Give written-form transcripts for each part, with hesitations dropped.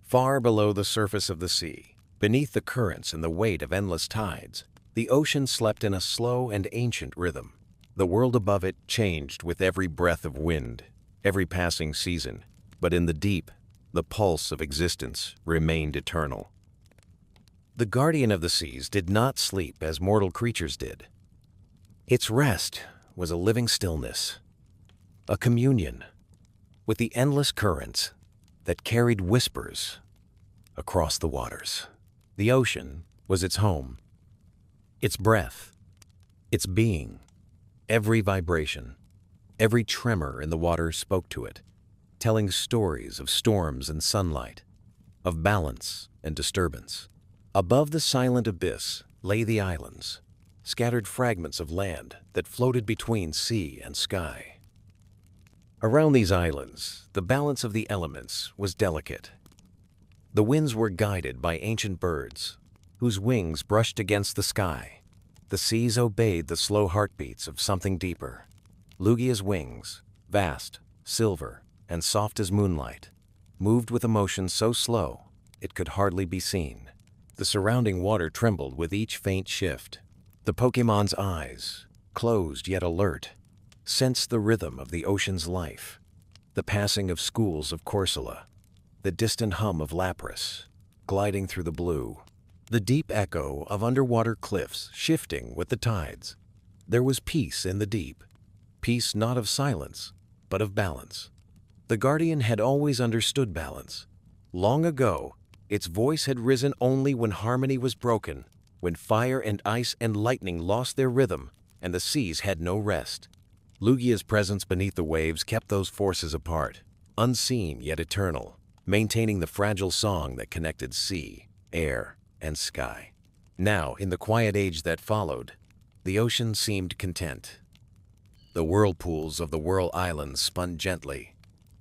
Far below the surface of the sea, beneath the currents and the weight of endless tides, the ocean slept in a slow and ancient rhythm. The world above it changed with every breath of wind, every passing season, but in the deep, the pulse of existence remained eternal. The guardian of the seas did not sleep as mortal creatures did. Its rest was a living stillness, a communion with the endless currents that carried whispers across the waters. The ocean was its home, its breath, its being. Every vibration, every tremor in the water spoke to it, telling stories of storms and sunlight, of balance and disturbance. Above the silent abyss lay the islands, scattered fragments of land that floated between sea and sky. Around these islands, the balance of the elements was delicate. The winds were guided by ancient birds, whose wings brushed against the sky. The seas obeyed the slow heartbeats of something deeper. Lugia's wings, vast, silver, and soft as moonlight, moved with a motion so slow it could hardly be seen. The surrounding water trembled with each faint shift. The Pokémon's eyes, closed yet alert, sensed the rhythm of the ocean's life, the passing of schools of Corsola, the distant hum of Lapras, gliding through the blue, the deep echo of underwater cliffs shifting with the tides. There was peace in the deep, peace not of silence, but of balance. The Guardian had always understood balance. Long ago, its voice had risen only when harmony was broken, when fire and ice and lightning lost their rhythm, and the seas had no rest. Lugia's presence beneath the waves kept those forces apart, unseen yet eternal, maintaining the fragile song that connected sea, air, and sky. Now, in the quiet age that followed, the ocean seemed content. The whirlpools of the Whirl Islands spun gently,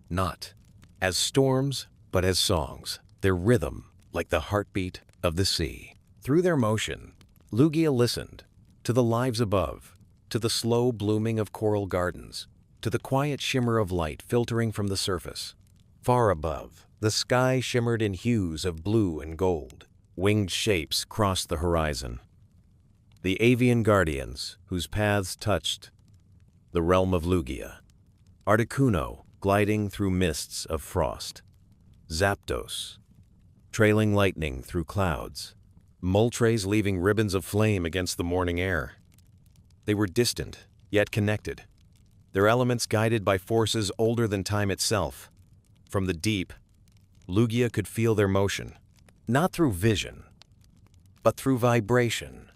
not as storms, but as songs, their rhythm like the heartbeat of the sea. Through their motion, Lugia listened to the lives above, to the slow blooming of coral gardens, to the quiet shimmer of light filtering from the surface. Far above, the sky shimmered in hues of blue and gold. Winged shapes crossed the horizon. The avian guardians, whose paths touched the realm of Lugia. Articuno, gliding through mists of frost. Zapdos, trailing lightning through clouds. Moltres leaving ribbons of flame against the morning air. They were distant, yet connected, their elements guided by forces older than time itself. From the deep, Lugia could feel their motion, not through vision, but through vibration,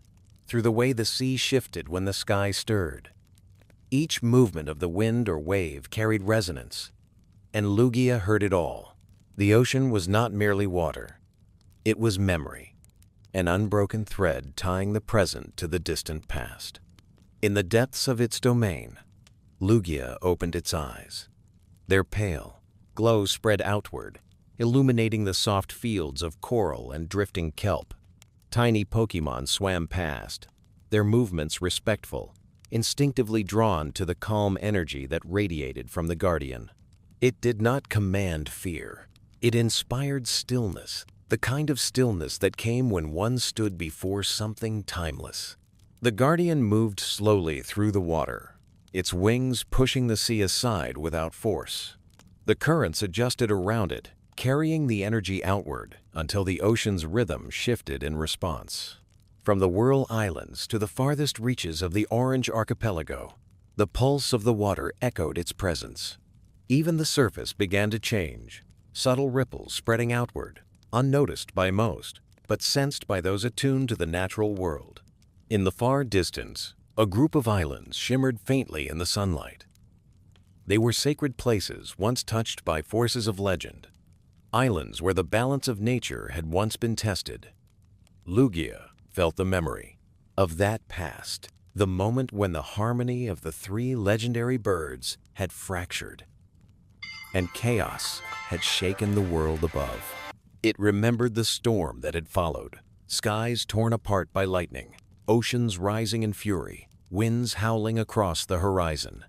through the way the sea shifted when the sky stirred. Each movement of the wind or wave carried resonance, and Lugia heard it all. The ocean was not merely water. It was memory, an unbroken thread tying the present to the distant past. In the depths of its domain, Lugia opened its eyes. Their pale glow spread outward, illuminating the soft fields of coral and drifting kelp. Tiny Pokémon swam past, their movements respectful, instinctively drawn to the calm energy that radiated from the Guardian. It did not command fear. It inspired stillness, the kind of stillness that came when one stood before something timeless. The Guardian moved slowly through the water, its wings pushing the sea aside without force. The currents adjusted around it, carrying the energy outward until the ocean's rhythm shifted in response. From the Whirl Islands to the farthest reaches of the Orange Archipelago, the pulse of the water echoed its presence. Even the surface began to change, subtle ripples spreading outward, unnoticed by most, but sensed by those attuned to the natural world. In the far distance, a group of islands shimmered faintly in the sunlight. They were sacred places once touched by forces of legend, islands where the balance of nature had once been tested. Lugia felt the memory of that past, the moment when the harmony of the three legendary birds had fractured, and chaos had shaken the world above. It remembered the storm that had followed, skies torn apart by lightning, oceans rising in fury, winds howling across the horizon.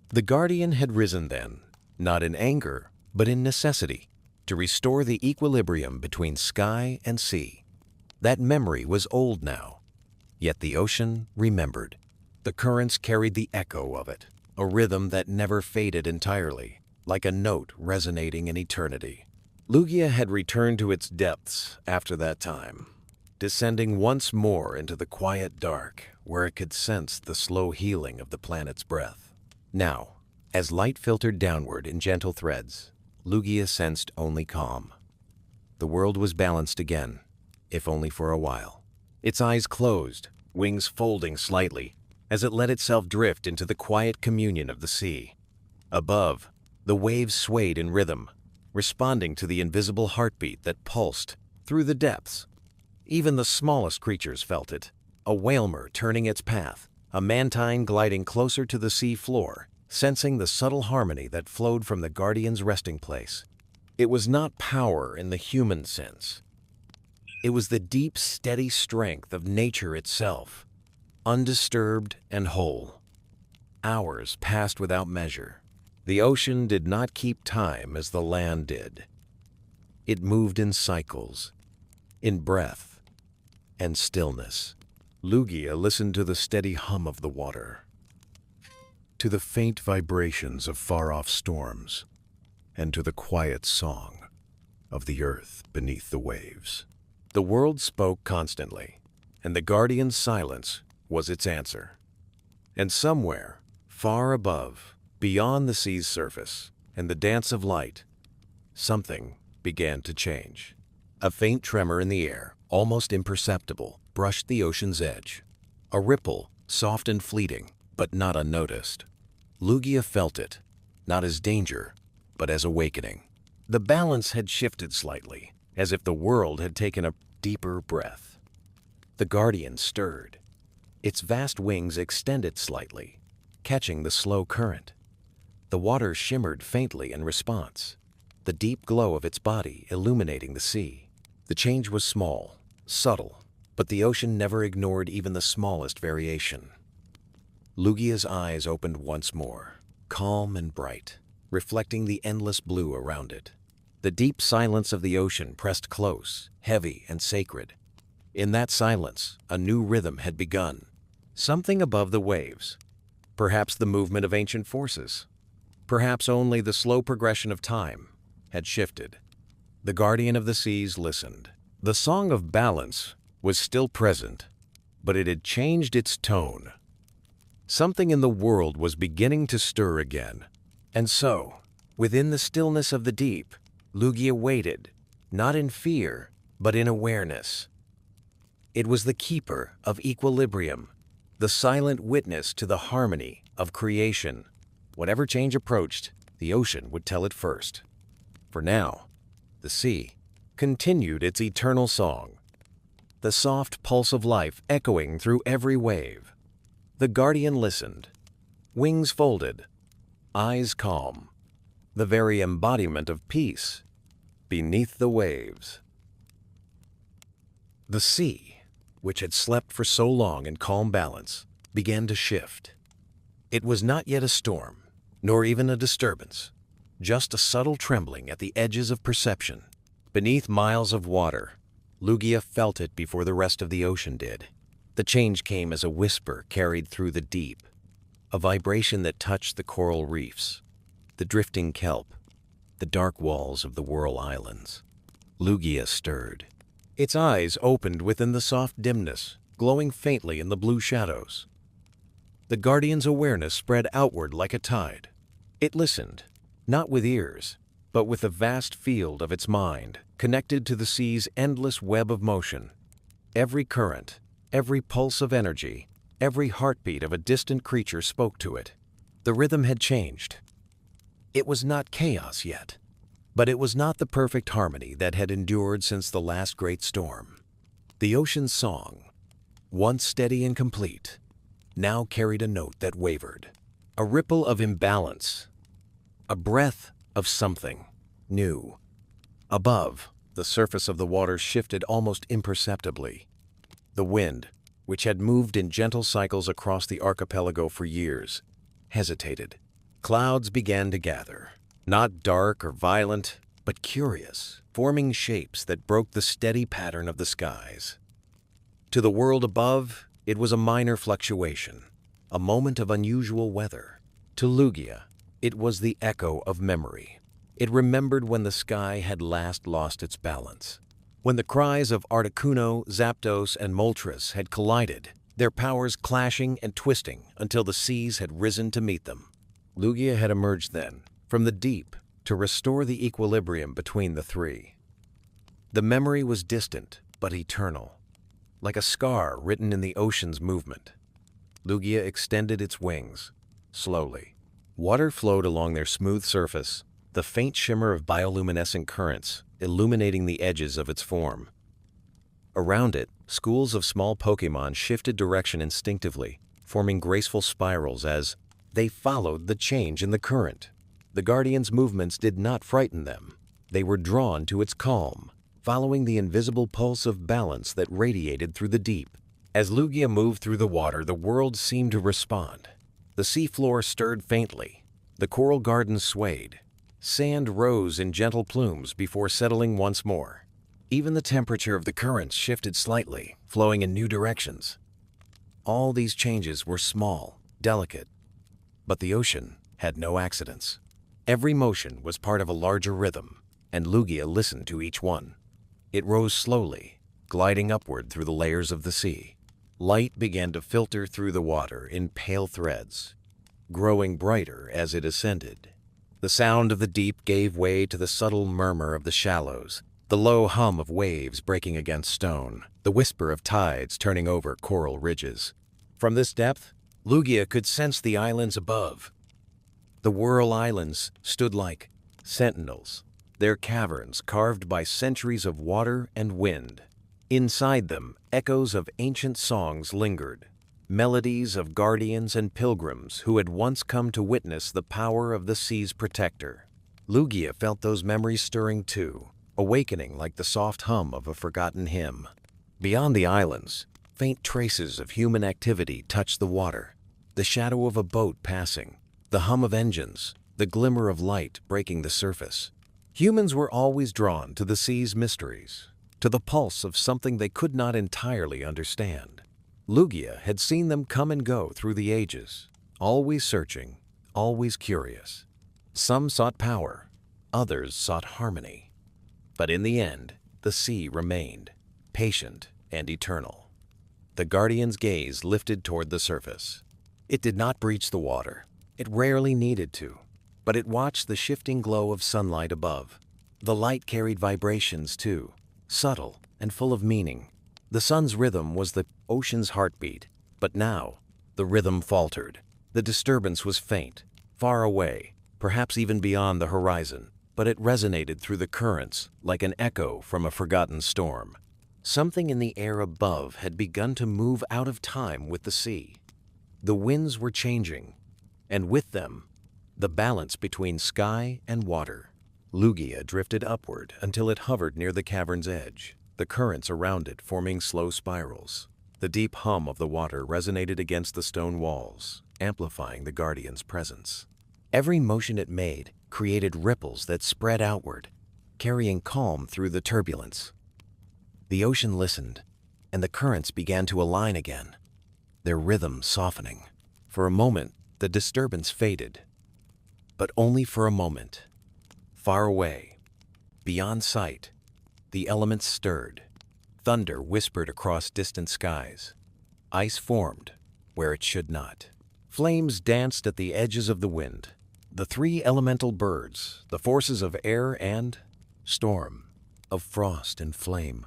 The Guardian had risen then, not in anger, but in necessity, to restore the equilibrium between sky and sea. That memory was old now, yet the ocean remembered. The currents carried the echo of it, a rhythm that never faded entirely, like a note resonating in eternity. Lugia had returned to its depths after that time, descending once more into the quiet dark where it could sense the slow healing of the planet's breath. Now, as light filtered downward in gentle threads, Lugia sensed only calm. The world was balanced again, if only for a while. Its eyes closed, wings folding slightly, as it let itself drift into the quiet communion of the sea. Above, the waves swayed in rhythm, responding to the invisible heartbeat that pulsed through the depths. Even the smallest creatures felt it, a whalmer turning its path, a mantine gliding closer to the sea floor, sensing the subtle harmony that flowed from the guardian's resting place. It was not power in the human sense. It was the deep, steady strength of nature itself, undisturbed and whole. Hours passed without measure. The ocean did not keep time as the land did. It moved in cycles, in breath and stillness. Lugia listened to the steady hum of the water, to the faint vibrations of far-off storms, and to the quiet song of the earth beneath the waves. The world spoke constantly, and the guardian's silence was its answer. And somewhere, far above, beyond the sea's surface and the dance of light, something began to change. A faint tremor in the air, almost imperceptible, brushed the ocean's edge. A ripple, soft and fleeting, but not unnoticed. Lugia felt it, not as danger, but as awakening. The balance had shifted slightly, as if the world had taken a deeper breath. The guardian stirred. Its vast wings extended slightly, catching the slow current. The water shimmered faintly in response, the deep glow of its body illuminating the sea. The change was small, subtle, but the ocean never ignored even the smallest variation. Lugia's eyes opened once more, calm and bright, reflecting the endless blue around it. The deep silence of the ocean pressed close, heavy and sacred. In that silence, a new rhythm had begun. Something above the waves. Perhaps the movement of ancient forces. Perhaps only the slow progression of time had shifted. The guardian of the seas listened. The song of balance was still present, but it had changed its tone. Something in the world was beginning to stir again. And so, within the stillness of the deep, Lugia waited, not in fear, but in awareness. It was the keeper of equilibrium, the silent witness to the harmony of creation. Whatever change approached, the ocean would tell it first. For now, the sea continued its eternal song, the soft pulse of life echoing through every wave. The guardian listened, wings folded, eyes calm, the very embodiment of peace beneath the waves. The sea, which had slept for so long in calm balance, began to shift. It was not yet a storm, nor even a disturbance, just a subtle trembling at the edges of perception. Beneath miles of water, Lugia felt it before the rest of the ocean did. The change came as a whisper carried through the deep, a vibration that touched the coral reefs, the drifting kelp, the dark walls of the Whirl Islands. Lugia stirred. Its eyes opened within the soft dimness, glowing faintly in the blue shadows. The guardian's awareness spread outward like a tide. It listened, not with ears, but with the vast field of its mind, connected to the sea's endless web of motion. Every current, every pulse of energy, every heartbeat of a distant creature spoke to it. The rhythm had changed. It was not chaos yet, but it was not the perfect harmony that had endured since the last great storm. The ocean's song, once steady and complete, now carried a note that wavered, a ripple of imbalance, a breath of something new. Above, the surface of the water shifted almost imperceptibly. The wind, which had moved in gentle cycles across the archipelago for years, hesitated. Clouds began to gather, not dark or violent, but curious, forming shapes that broke the steady pattern of the skies. To the world above, it was a minor fluctuation, a moment of unusual weather. To Lugia, it was the echo of memory. It remembered when the sky had last lost its balance. When the cries of Articuno, Zapdos, and Moltres had collided, their powers clashing and twisting until the seas had risen to meet them. Lugia had emerged then, from the deep, to restore the equilibrium between the three. The memory was distant, but eternal, like a scar written in the ocean's movement. Lugia extended its wings, slowly. Water flowed along their smooth surface, the faint shimmer of bioluminescent currents illuminating the edges of its form. Around it, schools of small Pokémon shifted direction instinctively, forming graceful spirals as they followed the change in the current. The Guardian's movements did not frighten them. They were drawn to its calm, following the invisible pulse of balance that radiated through the deep. As Lugia moved through the water, the world seemed to respond. The seafloor stirred faintly. The coral gardens swayed. Sand rose in gentle plumes before settling once more. Even the temperature of the currents shifted slightly, flowing in new directions. All these changes were small, delicate, but the ocean had no accidents. Every motion was part of a larger rhythm, and Lugia listened to each one. It rose slowly, gliding upward through the layers of the sea. Light began to filter through the water in pale threads, growing brighter as it ascended. The sound of the deep gave way to the subtle murmur of the shallows, the low hum of waves breaking against stone, the whisper of tides turning over coral ridges. From this depth, Lugia could sense the islands above. The Whirl Islands stood like sentinels, their caverns carved by centuries of water and wind. Inside them, echoes of ancient songs lingered, melodies of guardians and pilgrims who had once come to witness the power of the sea's protector. Lugia felt those memories stirring too, awakening like the soft hum of a forgotten hymn. Beyond the islands, faint traces of human activity touched the water, the shadow of a boat passing, the hum of engines, the glimmer of light breaking the surface. Humans were always drawn to the sea's mysteries, to the pulse of something they could not entirely understand. Lugia had seen them come and go through the ages, always searching, always curious. Some sought power, others sought harmony. But in the end, the sea remained, patient and eternal. The Guardian's gaze lifted toward the surface. It did not breach the water. It rarely needed to, but it watched the shifting glow of sunlight above. The light carried vibrations too, subtle and full of meaning. The sun's rhythm was the ocean's heartbeat, but now the rhythm faltered. The disturbance was faint, far away, perhaps even beyond the horizon, but it resonated through the currents like an echo from a forgotten storm. Something in the air above had begun to move out of time with the sea. The winds were changing, and with them, the balance between sky and water. Lugia drifted upward until it hovered near the cavern's edge, the currents around it forming slow spirals. The deep hum of the water resonated against the stone walls, amplifying the Guardian's presence. Every motion it made created ripples that spread outward, carrying calm through the turbulence. The ocean listened, and the currents began to align again, their rhythm softening. For a moment, the disturbance faded, but only for a moment. Far away, beyond sight, the elements stirred. Thunder whispered across distant skies. Ice formed where it should not. Flames danced at the edges of the wind. The three elemental birds, the forces of air and storm, of frost and flame,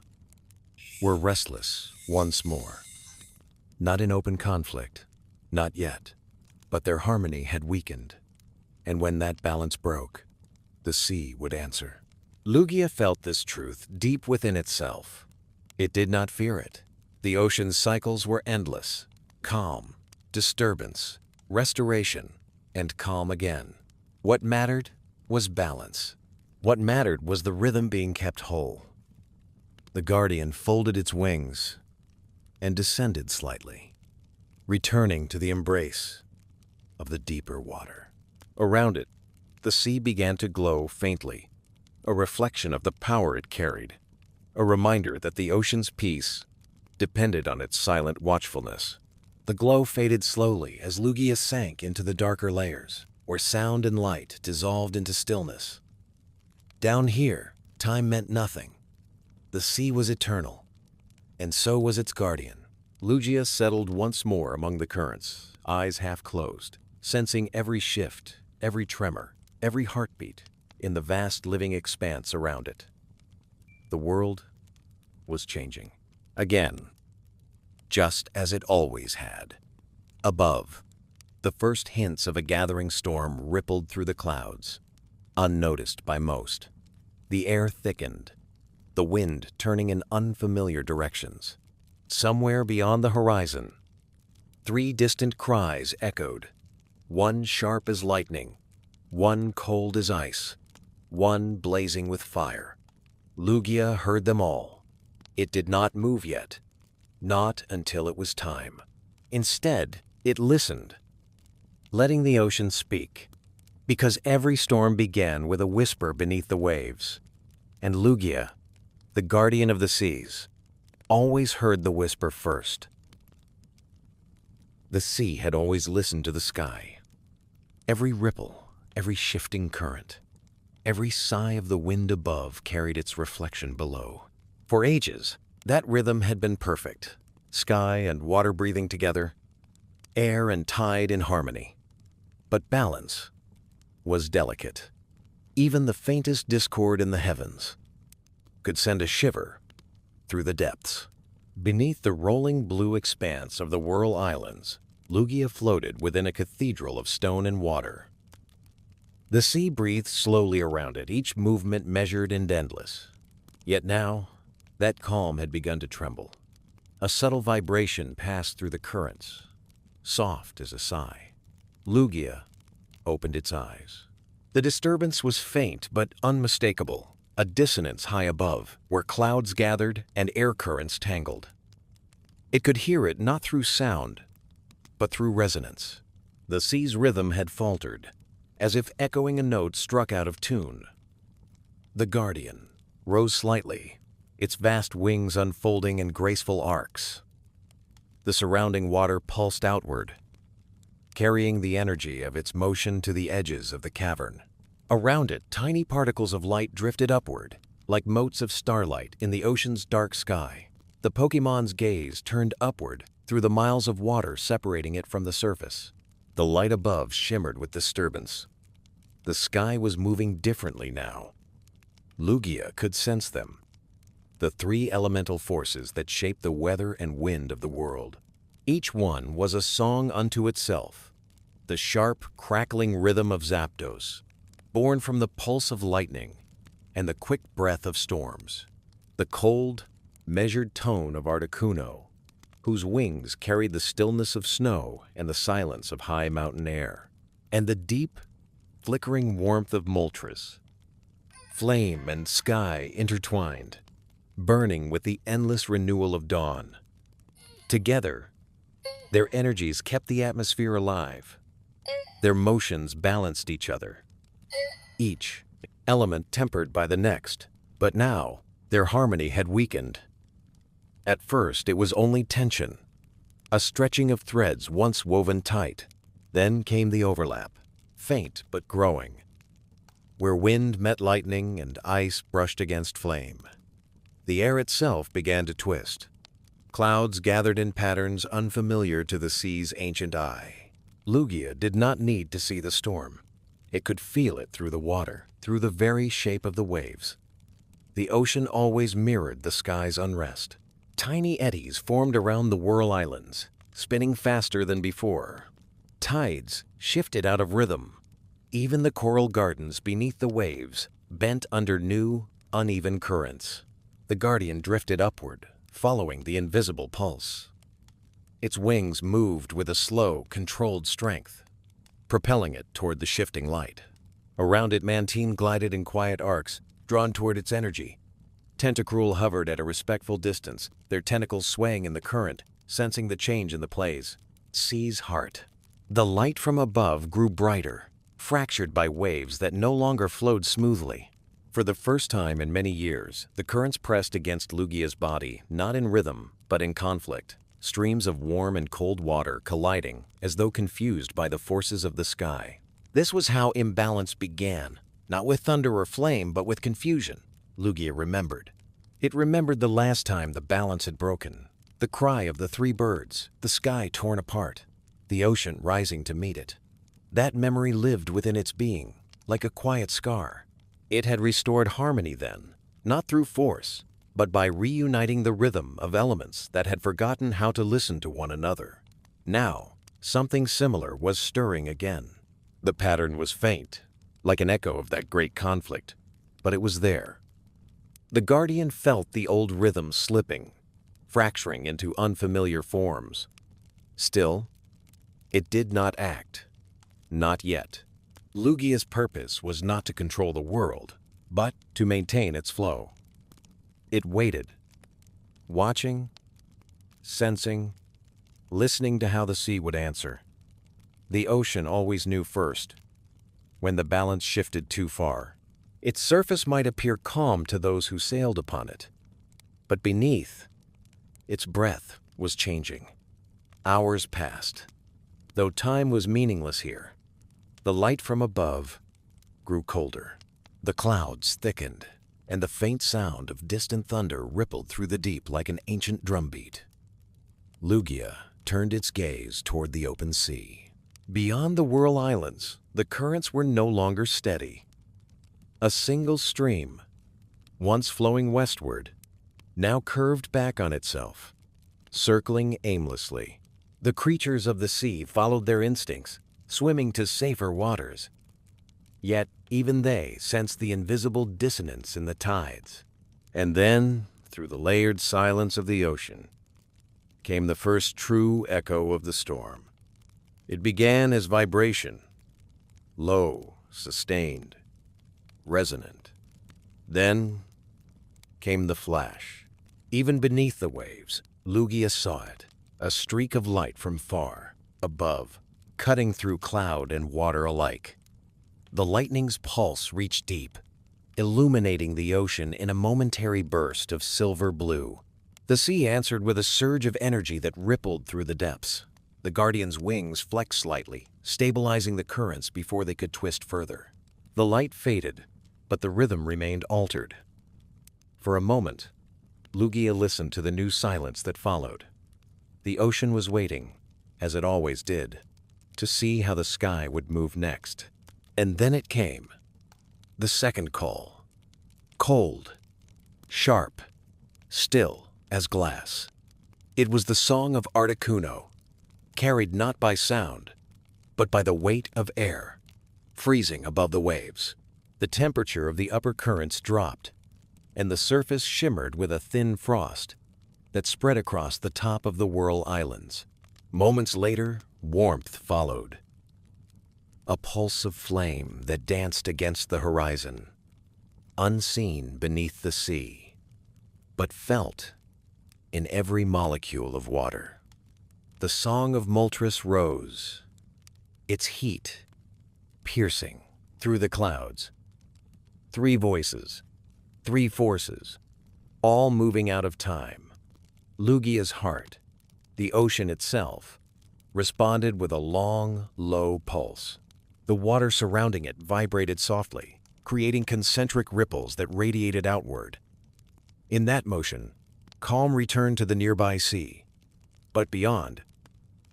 were restless once more. Not in open conflict, not yet, but their harmony had weakened. And when that balance broke, the sea would answer. Lugia felt this truth deep within itself. It did not fear it. The ocean's cycles were endless: calm, disturbance, restoration, and calm again. What mattered was balance. What mattered was the rhythm being kept whole. The Guardian folded its wings and descended slightly, returning to the embrace of the deeper water. Around it, the sea began to glow faintly, a reflection of the power it carried, a reminder that the ocean's peace depended on its silent watchfulness. The glow faded slowly as Lugia sank into the darker layers, where sound and light dissolved into stillness. Down here, time meant nothing. The sea was eternal, and so was its guardian. Lugia settled once more among the currents, eyes half closed, sensing every shift, every tremor, every heartbeat in the vast living expanse around it. The world was changing. Again, just as it always had. Above, the first hints of a gathering storm rippled through the clouds, unnoticed by most. The air thickened, the wind turning in unfamiliar directions. Somewhere beyond the horizon, 3 distant cries echoed, one sharp as lightning, one cold as ice, one blazing with fire. Lugia heard them all. It did not move yet, not until it was time. Instead, it listened, letting the ocean speak, because every storm began with a whisper beneath the waves, and Lugia, the guardian of the seas, always heard the whisper first. The sea had always listened to the sky. Every ripple, every shifting current, every sigh of the wind above carried its reflection below. For ages, that rhythm had been perfect. Sky and water breathing together, air and tide in harmony. But balance was delicate. Even the faintest discord in the heavens could send a shiver through the depths. Beneath the rolling blue expanse of the Whirl Islands, Lugia floated within a cathedral of stone and water. The sea breathed slowly around it, each movement measured and endless. Yet now, that calm had begun to tremble. A subtle vibration passed through the currents, soft as a sigh. Lugia opened its eyes. The disturbance was faint but unmistakable. A dissonance high above, where clouds gathered and air currents tangled. It could hear it not through sound, but through resonance. The sea's rhythm had faltered, as if echoing a note struck out of tune. The guardian rose slightly, its vast wings unfolding in graceful arcs. The surrounding water pulsed outward, carrying the energy of its motion to the edges of the cavern. Around it, tiny particles of light drifted upward, like motes of starlight in the ocean's dark sky. The Pokémon's gaze turned upward through the miles of water separating it from the surface. The light above shimmered with disturbance. The sky was moving differently now. Lugia could sense them, the 3 elemental forces that shape the weather and wind of the world. Each one was a song unto itself, the sharp, crackling rhythm of Zapdos, born from the pulse of lightning and the quick breath of storms. The cold, measured tone of Articuno, whose wings carried the stillness of snow and the silence of high mountain air. And the deep, flickering warmth of Moltres, flame and sky intertwined, burning with the endless renewal of dawn. Together, their energies kept the atmosphere alive. Their motions balanced each other, each element tempered by the next. But now, their harmony had weakened. At first, it was only tension, a stretching of threads once woven tight. Then came the overlap, faint but growing, where wind met lightning and ice brushed against flame. The air itself began to twist. Clouds gathered in patterns unfamiliar to the sea's ancient eye. Lugia did not need to see the storm. It could feel it through the water, through the very shape of the waves. The ocean always mirrored the sky's unrest. Tiny eddies formed around the Whirl Islands, spinning faster than before. Tides shifted out of rhythm. Even the coral gardens beneath the waves bent under new, uneven currents. The guardian drifted upward, following the invisible pulse. Its wings moved with a slow, controlled strength, propelling it toward the shifting light. Around it, Mantine glided in quiet arcs, drawn toward its energy. Tentacruel hovered at a respectful distance, their tentacles swaying in the current, sensing the change in the plays. Sea's heart. The light from above grew brighter, fractured by waves that no longer flowed smoothly. For the first time in many years, the currents pressed against Lugia's body, not in rhythm, but in conflict, streams of warm and cold water colliding as though confused by the forces of the sky. This was how imbalance began, not with thunder or flame, but with confusion. Lugia remembered. It remembered the last time the balance had broken, the cry of the three birds, the sky torn apart, the ocean rising to meet it. That memory lived within its being, like a quiet scar. It had restored harmony then, not through force, but by reuniting the rhythm of elements that had forgotten how to listen to one another. Now, something similar was stirring again. The pattern was faint, like an echo of that great conflict, but it was there. The Guardian felt the old rhythm slipping, fracturing into unfamiliar forms. Still, it did not act. Not yet. Lugia's purpose was not to control the world, but to maintain its flow. It waited, watching, sensing, listening to how the sea would answer. The ocean always knew first, when the balance shifted too far. Its surface might appear calm to those who sailed upon it, but beneath, its breath was changing. Hours passed. Though time was meaningless here, the light from above grew colder. The clouds thickened, and the faint sound of distant thunder rippled through the deep like an ancient drumbeat. Lugia turned its gaze toward the open sea. Beyond the Whirl Islands, the currents were no longer steady. A single stream, once flowing westward, now curved back on itself, circling aimlessly. The creatures of the sea followed their instincts, swimming to safer waters. Yet even they sensed the invisible dissonance in the tides. And then, through the layered silence of the ocean, came the first true echo of the storm. It began as vibration, low, sustained, resonant. Then came the flash. Even beneath the waves, Lugia saw it, a streak of light from far, above, cutting through cloud and water alike. The lightning's pulse reached deep, illuminating the ocean in a momentary burst of silver blue. The sea answered with a surge of energy that rippled through the depths. The Guardian's wings flexed slightly, stabilizing the currents before they could twist further. The light faded, but the rhythm remained altered. For a moment, Lugia listened to the new silence that followed. The ocean was waiting, as it always did, to see how the sky would move next. And then it came. The second call. Cold, sharp, still as glass. It was the song of Articuno, carried not by sound, but by the weight of air, freezing above the waves. The temperature of the upper currents dropped, and the surface shimmered with a thin frost that spread across the top of the Whirl Islands. Moments later, warmth followed. A pulse of flame that danced against the horizon, unseen beneath the sea, but felt in every molecule of water. The song of Moltres rose, its heat piercing through the clouds. Three voices, three forces, all moving out of time. Lugia's heart, the ocean itself, responded with a long, low pulse. The water surrounding it vibrated softly, creating concentric ripples that radiated outward. In that motion, calm returned to the nearby sea. But beyond,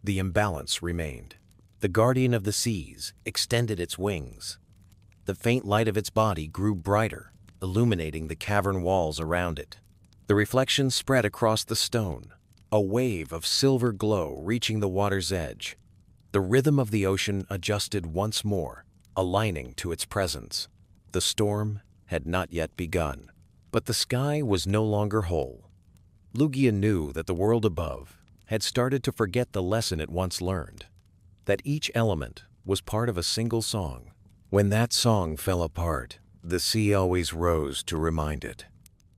the imbalance remained. The Guardian of the Seas extended its wings. The faint light of its body grew brighter, illuminating the cavern walls around it. The reflection spread across the stone, a wave of silver glow reaching the water's edge. The rhythm of the ocean adjusted once more, aligning to its presence. The storm had not yet begun, but the sky was no longer whole. Lugia knew that the world above had started to forget the lesson it once learned, that each element was part of a single song. When that song fell apart, the sea always rose to remind it.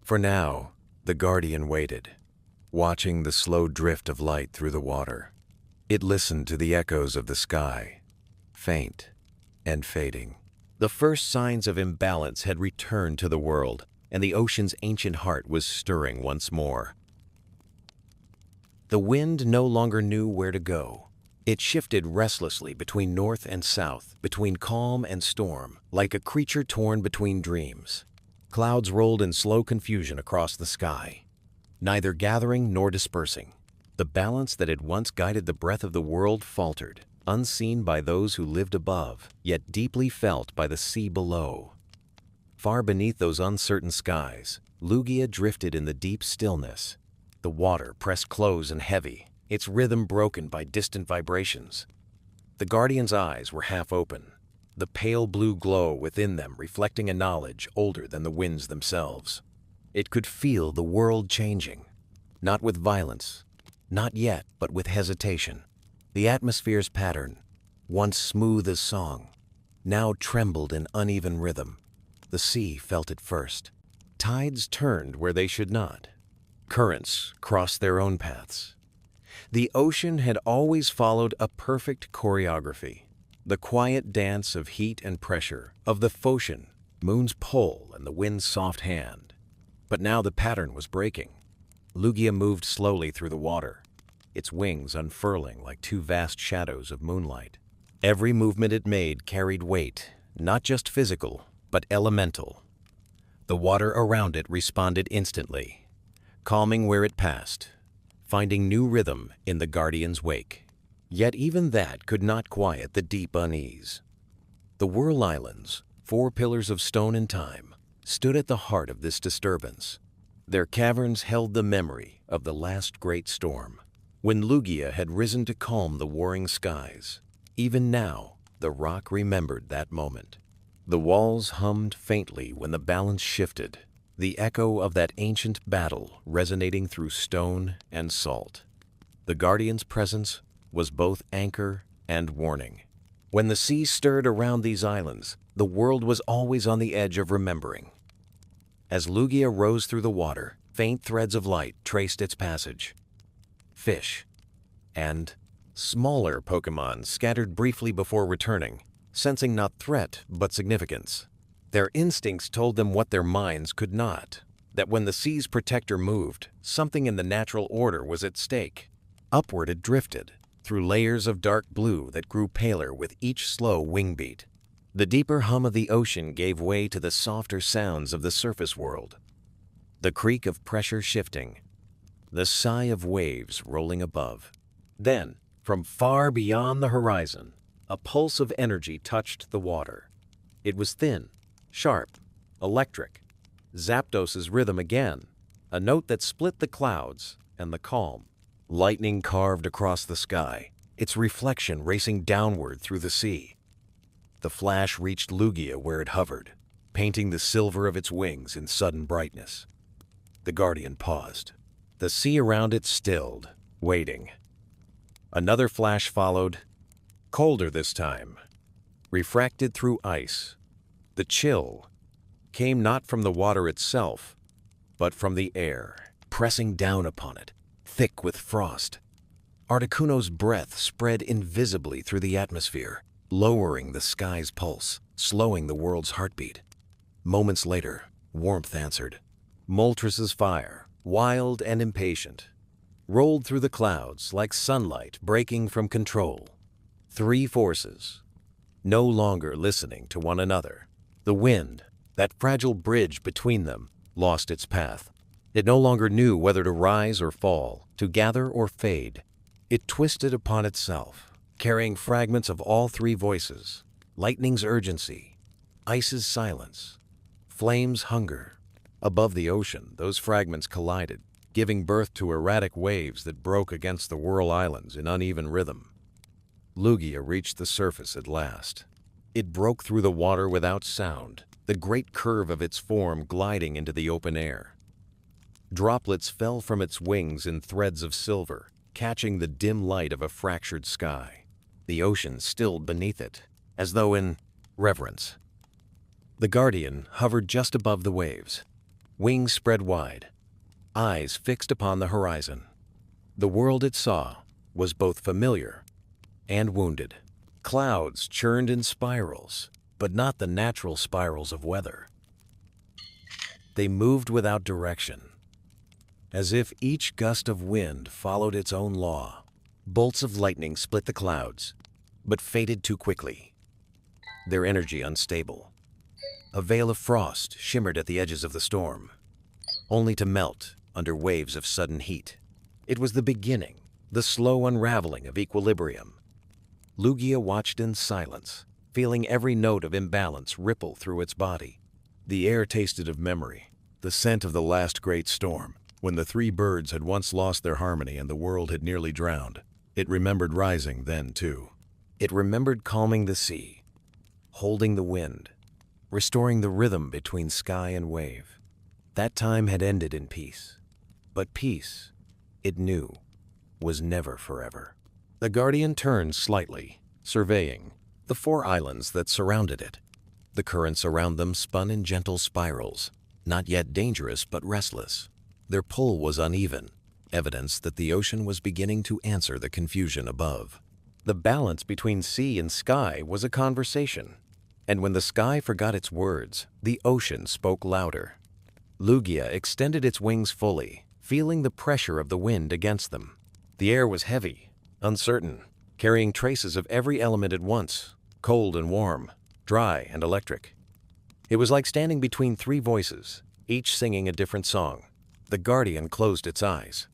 For now, the Guardian waited, watching the slow drift of light through the water. It listened to the echoes of the sky, faint and fading. The first signs of imbalance had returned to the world, and the ocean's ancient heart was stirring once more. The wind no longer knew where to go. It shifted restlessly between north and south, between calm and storm, like a creature torn between dreams. Clouds rolled in slow confusion across the sky, neither gathering nor dispersing. The balance that had once guided the breath of the world faltered, unseen by those who lived above, yet deeply felt by the sea below. Far beneath those uncertain skies, Lugia drifted in the deep stillness. The water pressed close and heavy, its rhythm broken by distant vibrations. The guardian's eyes were half open, the pale blue glow within them reflecting a knowledge older than the winds themselves. It could feel the world changing, not with violence, not yet, but with hesitation. The atmosphere's pattern, once smooth as song, now trembled in uneven rhythm. The sea felt it first. Tides turned where they should not. Currents crossed their own paths. The ocean had always followed a perfect choreography, the quiet dance of heat and pressure, of the Phocian, moon's pull and the wind's soft hand. But now the pattern was breaking. Lugia moved slowly through the water, its wings unfurling like two vast shadows of moonlight. Every movement it made carried weight, not just physical, but elemental. The water around it responded instantly, calming where it passed, finding new rhythm in the guardian's wake. Yet even that could not quiet the deep unease. The Whirl Islands, 4 pillars of stone and time, stood at the heart of this disturbance. Their caverns held the memory of the last great storm, when Lugia had risen to calm the warring skies. Even now, the rock remembered that moment. The walls hummed faintly when the balance shifted, the echo of that ancient battle resonating through stone and salt. The guardian's presence was both anchor and warning. When the sea stirred around these islands, the world was always on the edge of remembering. As Lugia rose through the water, faint threads of light traced its passage. Fish and smaller Pokémon scattered briefly before returning, sensing not threat but significance. Their instincts told them what their minds could not, that when the sea's protector moved, something in the natural order was at stake. Upward it drifted, through layers of dark blue that grew paler with each slow wing beat. The deeper hum of the ocean gave way to the softer sounds of the surface world. The creak of pressure shifting, the sigh of waves rolling above. Then, from far beyond the horizon, a pulse of energy touched the water. It was thin, sharp, electric. Zapdos's rhythm again, a note that split the clouds and the calm. Lightning carved across the sky, its reflection racing downward through the sea. The flash reached Lugia where it hovered, painting the silver of its wings in sudden brightness. The guardian paused. The sea around it stilled, waiting. Another flash followed, colder this time, refracted through ice. The chill came not from the water itself, but from the air, pressing down upon it, thick with frost. Articuno's breath spread invisibly through the atmosphere, lowering the sky's pulse, slowing the world's heartbeat. Moments later, warmth answered. Moltres' fire, wild and impatient, rolled through the clouds like sunlight breaking from control. 3 forces, no longer listening to one another. The wind, that fragile bridge between them, lost its path. It no longer knew whether to rise or fall, to gather or fade. It twisted upon itself, carrying fragments of all 3 voices: lightning's urgency, ice's silence, flame's hunger. Above the ocean, those fragments collided, giving birth to erratic waves that broke against the Whirl Islands in uneven rhythm. Lugia reached the surface at last. It broke through the water without sound, the great curve of its form gliding into the open air. Droplets fell from its wings in threads of silver, catching the dim light of a fractured sky. The ocean stilled beneath it, as though in reverence. The guardian hovered just above the waves, wings spread wide, eyes fixed upon the horizon. The world it saw was both familiar and wounded. Clouds churned in spirals, but not the natural spirals of weather. They moved without direction, as if each gust of wind followed its own law. Bolts of lightning split the clouds, but faded too quickly, their energy unstable. A veil of frost shimmered at the edges of the storm, only to melt under waves of sudden heat. It was the beginning, the slow unraveling of equilibrium. Lugia watched in silence, feeling every note of imbalance ripple through its body. The air tasted of memory, the scent of the last great storm, when the three birds had once lost their harmony and the world had nearly drowned. It remembered rising then, too. It remembered calming the sea, holding the wind, restoring the rhythm between sky and wave. That time had ended in peace. But peace, it knew, was never forever. The Guardian turned slightly, surveying the 4 islands that surrounded it. The currents around them spun in gentle spirals, not yet dangerous but restless. Their pull was uneven, evidence that the ocean was beginning to answer the confusion above. The balance between sea and sky was a conversation, and when the sky forgot its words, the ocean spoke louder. Lugia extended its wings fully, feeling the pressure of the wind against them. The air was heavy, uncertain, carrying traces of every element at once, cold and warm, dry and electric. It was like standing between 3 voices, each singing a different song. The Guardian closed its eyes,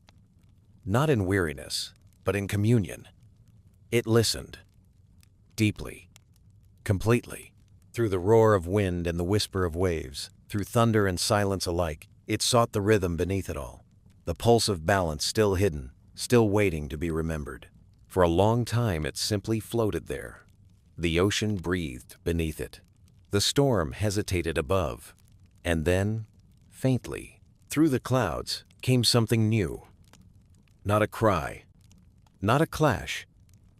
not in weariness, but in communion. It listened, deeply, completely. Through the roar of wind and the whisper of waves, through thunder and silence alike, it sought the rhythm beneath it all, the pulse of balance still hidden, still waiting to be remembered. For a long time it simply floated there. The ocean breathed beneath it. The storm hesitated above. And then, faintly, through the clouds, came something new. Not a cry, not a clash,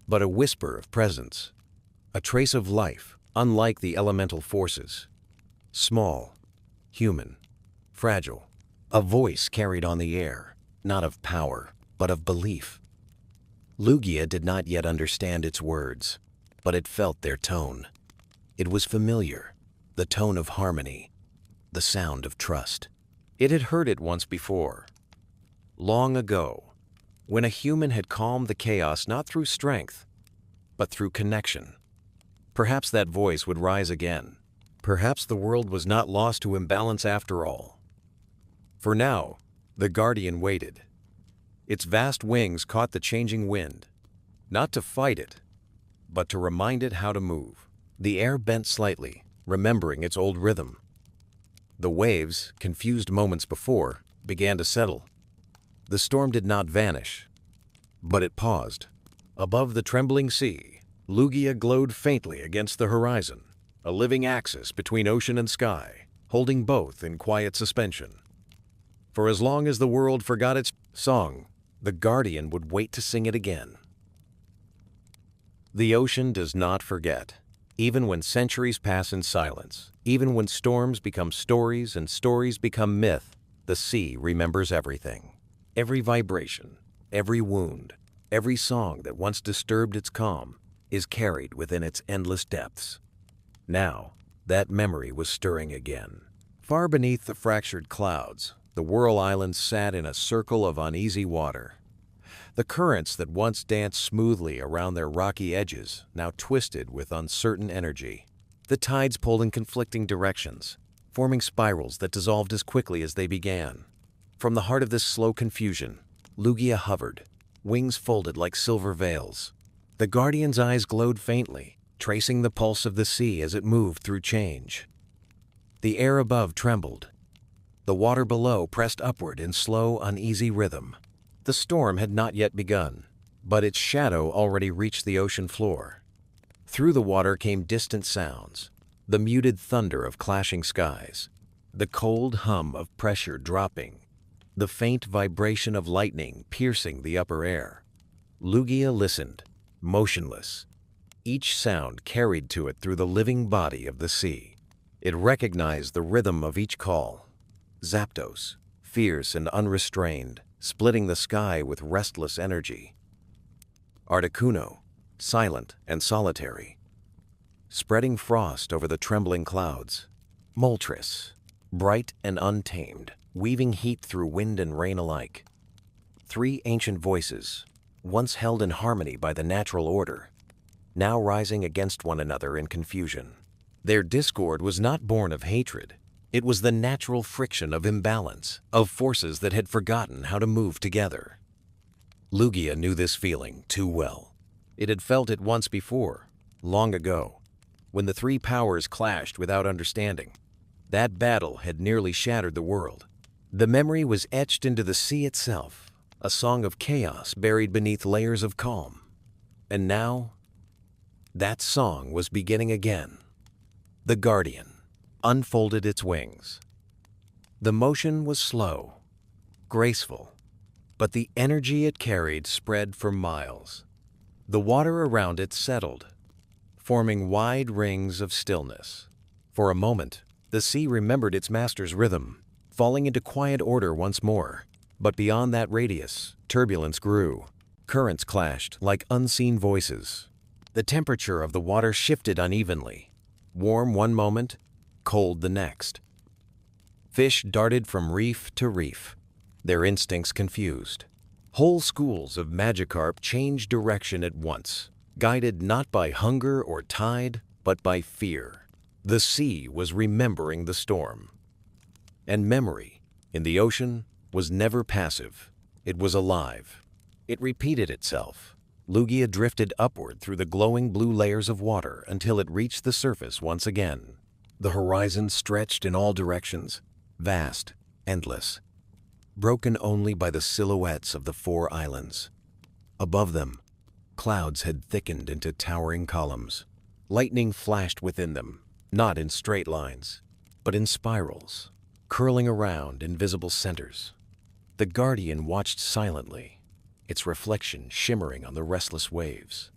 but a whisper of presence. A trace of life, unlike the elemental forces. Small, human, fragile. A voice carried on the air, not of power, but of belief. Lugia did not yet understand its words, but it felt their tone. It was familiar, the tone of harmony, the sound of trust. It had heard it once before, long ago, when a human had calmed the chaos not through strength, but through connection. Perhaps that voice would rise again. Perhaps the world was not lost to imbalance after all. For now, the Guardian waited. Its vast wings caught the changing wind, not to fight it, but to remind it how to move. The air bent slightly, remembering its old rhythm. The waves, confused moments before, began to settle. The storm did not vanish, but it paused. Above the trembling sea, Lugia glowed faintly against the horizon, a living axis between ocean and sky, holding both in quiet suspension. For as long as the world forgot its song, the Guardian would wait to sing it again. The ocean does not forget, even when centuries pass in silence, even when storms become stories and stories become myth, the sea remembers everything. Every vibration, every wound, every song that once disturbed its calm is carried within its endless depths. Now, that memory was stirring again. Far beneath the fractured clouds, the Whirl Islands sat in a circle of uneasy water. The currents that once danced smoothly around their rocky edges now twisted with uncertain energy. The tides pulled in conflicting directions, forming spirals that dissolved as quickly as they began. From the heart of this slow confusion, Lugia hovered, wings folded like silver veils. The Guardian's eyes glowed faintly, tracing the pulse of the sea as it moved through change. The air above trembled. The water below pressed upward in slow, uneasy rhythm. The storm had not yet begun, but its shadow already reached the ocean floor. Through the water came distant sounds, the muted thunder of clashing skies, the cold hum of pressure dropping, the faint vibration of lightning piercing the upper air. Lugia listened, motionless, each sound carried to it through the living body of the sea. It recognized the rhythm of each call. Zapdos, fierce and unrestrained, splitting the sky with restless energy. Articuno, silent and solitary, spreading frost over the trembling clouds. Moltres, bright and untamed, weaving heat through wind and rain alike. 3 ancient voices, once held in harmony by the natural order, now rising against one another in confusion. Their discord was not born of hatred. It was the natural friction of imbalance, of forces that had forgotten how to move together. Lugia knew this feeling too well. It had felt it once before, long ago, when the 3 powers clashed without understanding. That battle had nearly shattered the world. The memory was etched into the sea itself, a song of chaos buried beneath layers of calm. And now, that song was beginning again. The Guardian unfolded its wings. The motion was slow, graceful, but the energy it carried spread for miles. The water around it settled, forming wide rings of stillness. For a moment, the sea remembered its master's rhythm, falling into quiet order once more. But beyond that radius, turbulence grew. Currents clashed like unseen voices. The temperature of the water shifted unevenly, warm one moment, cold the next. Fish darted from reef to reef, their instincts confused. Whole schools of Magikarp changed direction at once, guided not by hunger or tide, but by fear. The sea was remembering the storm. And memory, in the ocean, was never passive. It was alive. It repeated itself. Lugia drifted upward through the glowing blue layers of water until it reached the surface once again. The horizon stretched in all directions, vast, endless, broken only by the silhouettes of the 4 islands. Above them, clouds had thickened into towering columns. Lightning flashed within them, not in straight lines, but in spirals, curling around invisible centers. The Guardian watched silently, its reflection shimmering on the restless waves.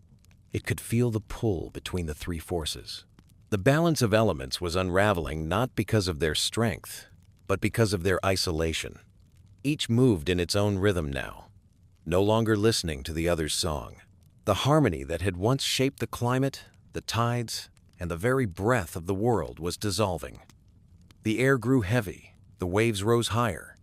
It could feel the pull between the 3 forces. The balance of elements was unraveling not because of their strength, but because of their isolation. Each moved in its own rhythm now, no longer listening to the other's song. The harmony that had once shaped the climate, the tides, and the very breath of the world was dissolving. The air grew heavy, the waves rose higher.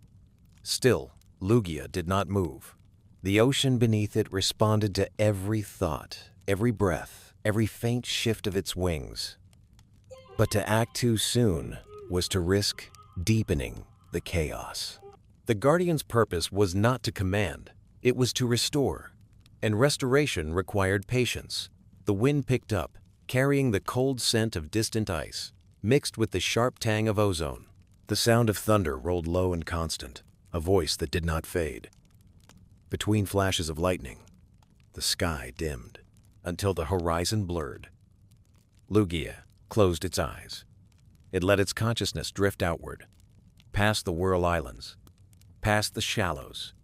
Still, Lugia did not move. The ocean beneath it responded to every thought, every breath, every faint shift of its wings. But to act too soon was to risk deepening the chaos. The Guardian's purpose was not to command, it was to restore. And restoration required patience. The wind picked up, carrying the cold scent of distant ice, mixed with the sharp tang of ozone. The sound of thunder rolled low and constant, a voice that did not fade. Between flashes of lightning, the sky dimmed, until the horizon blurred. Lugia closed its eyes. It let its consciousness drift outward, past the Whirl Islands, past the shallows,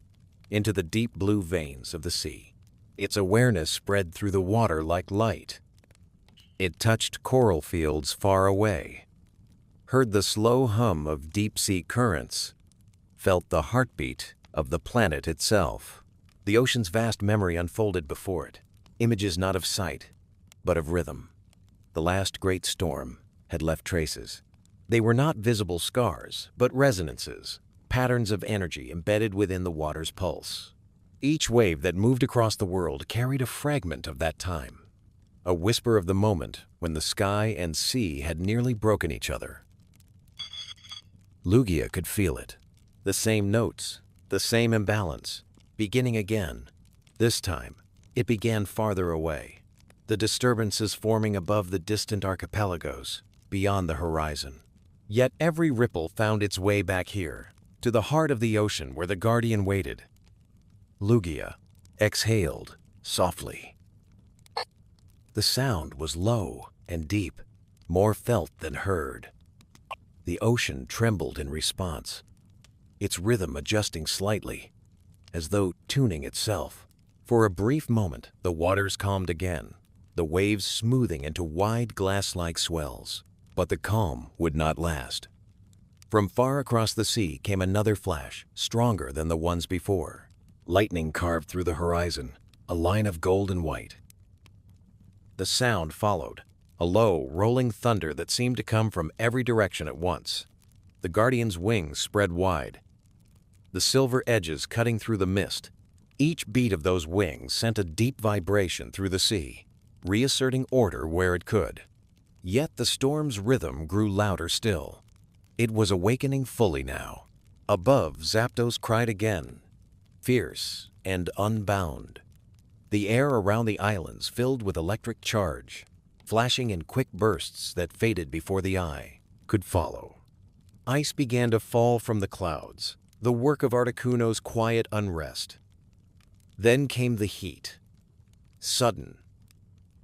into the deep blue veins of the sea. Its awareness spread through the water like light. It touched coral fields far away, heard the slow hum of deep-sea currents, felt the heartbeat of the planet itself. The ocean's vast memory unfolded before it, images not of sight, but of rhythm. The last great storm had left traces. They were not visible scars, but resonances, patterns of energy embedded within the water's pulse. Each wave that moved across the world carried a fragment of that time, a whisper of the moment when the sky and sea had nearly broken each other. Lugia could feel it. The same notes, the same imbalance, beginning again. This time, it began farther away, the disturbances forming above the distant archipelagos, beyond the horizon. Yet every ripple found its way back here, to the heart of the ocean where the Guardian waited. Lugia exhaled softly. The sound was low and deep, more felt than heard. The ocean trembled in response, its rhythm adjusting slightly, as though tuning itself. For a brief moment, the waters calmed again, the waves smoothing into wide glass-like swells. But the calm would not last. From far across the sea came another flash, stronger than the ones before. Lightning carved through the horizon, a line of gold and white. The sound followed, a low, rolling thunder that seemed to come from every direction at once. The guardian's wings spread wide, the silver edges cutting through the mist. Each beat of those wings sent a deep vibration through the sea, reasserting order where it could. Yet the storm's rhythm grew louder still. It was awakening fully now. Above, Zapdos cried again, fierce and unbound. The air around the islands filled with electric charge, flashing in quick bursts that faded before the eye could follow. Ice began to fall from the clouds, the work of Articuno's quiet unrest. Then came the heat, sudden,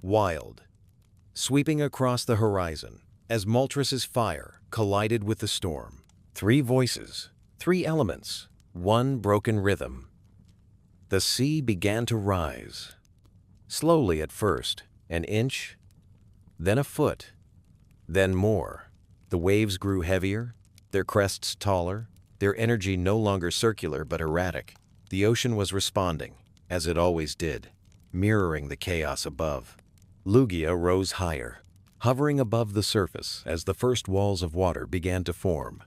wild, sweeping across the horizon as Moltres' fire collided with the storm. 3 voices, 3 elements, 1 broken rhythm. The sea began to rise, slowly at first, an inch, then a foot, then more. The waves grew heavier, their crests taller, their energy no longer circular but erratic. The ocean was responding, as it always did, mirroring the chaos above. Lugia rose higher, hovering above the surface as the first walls of water began to form.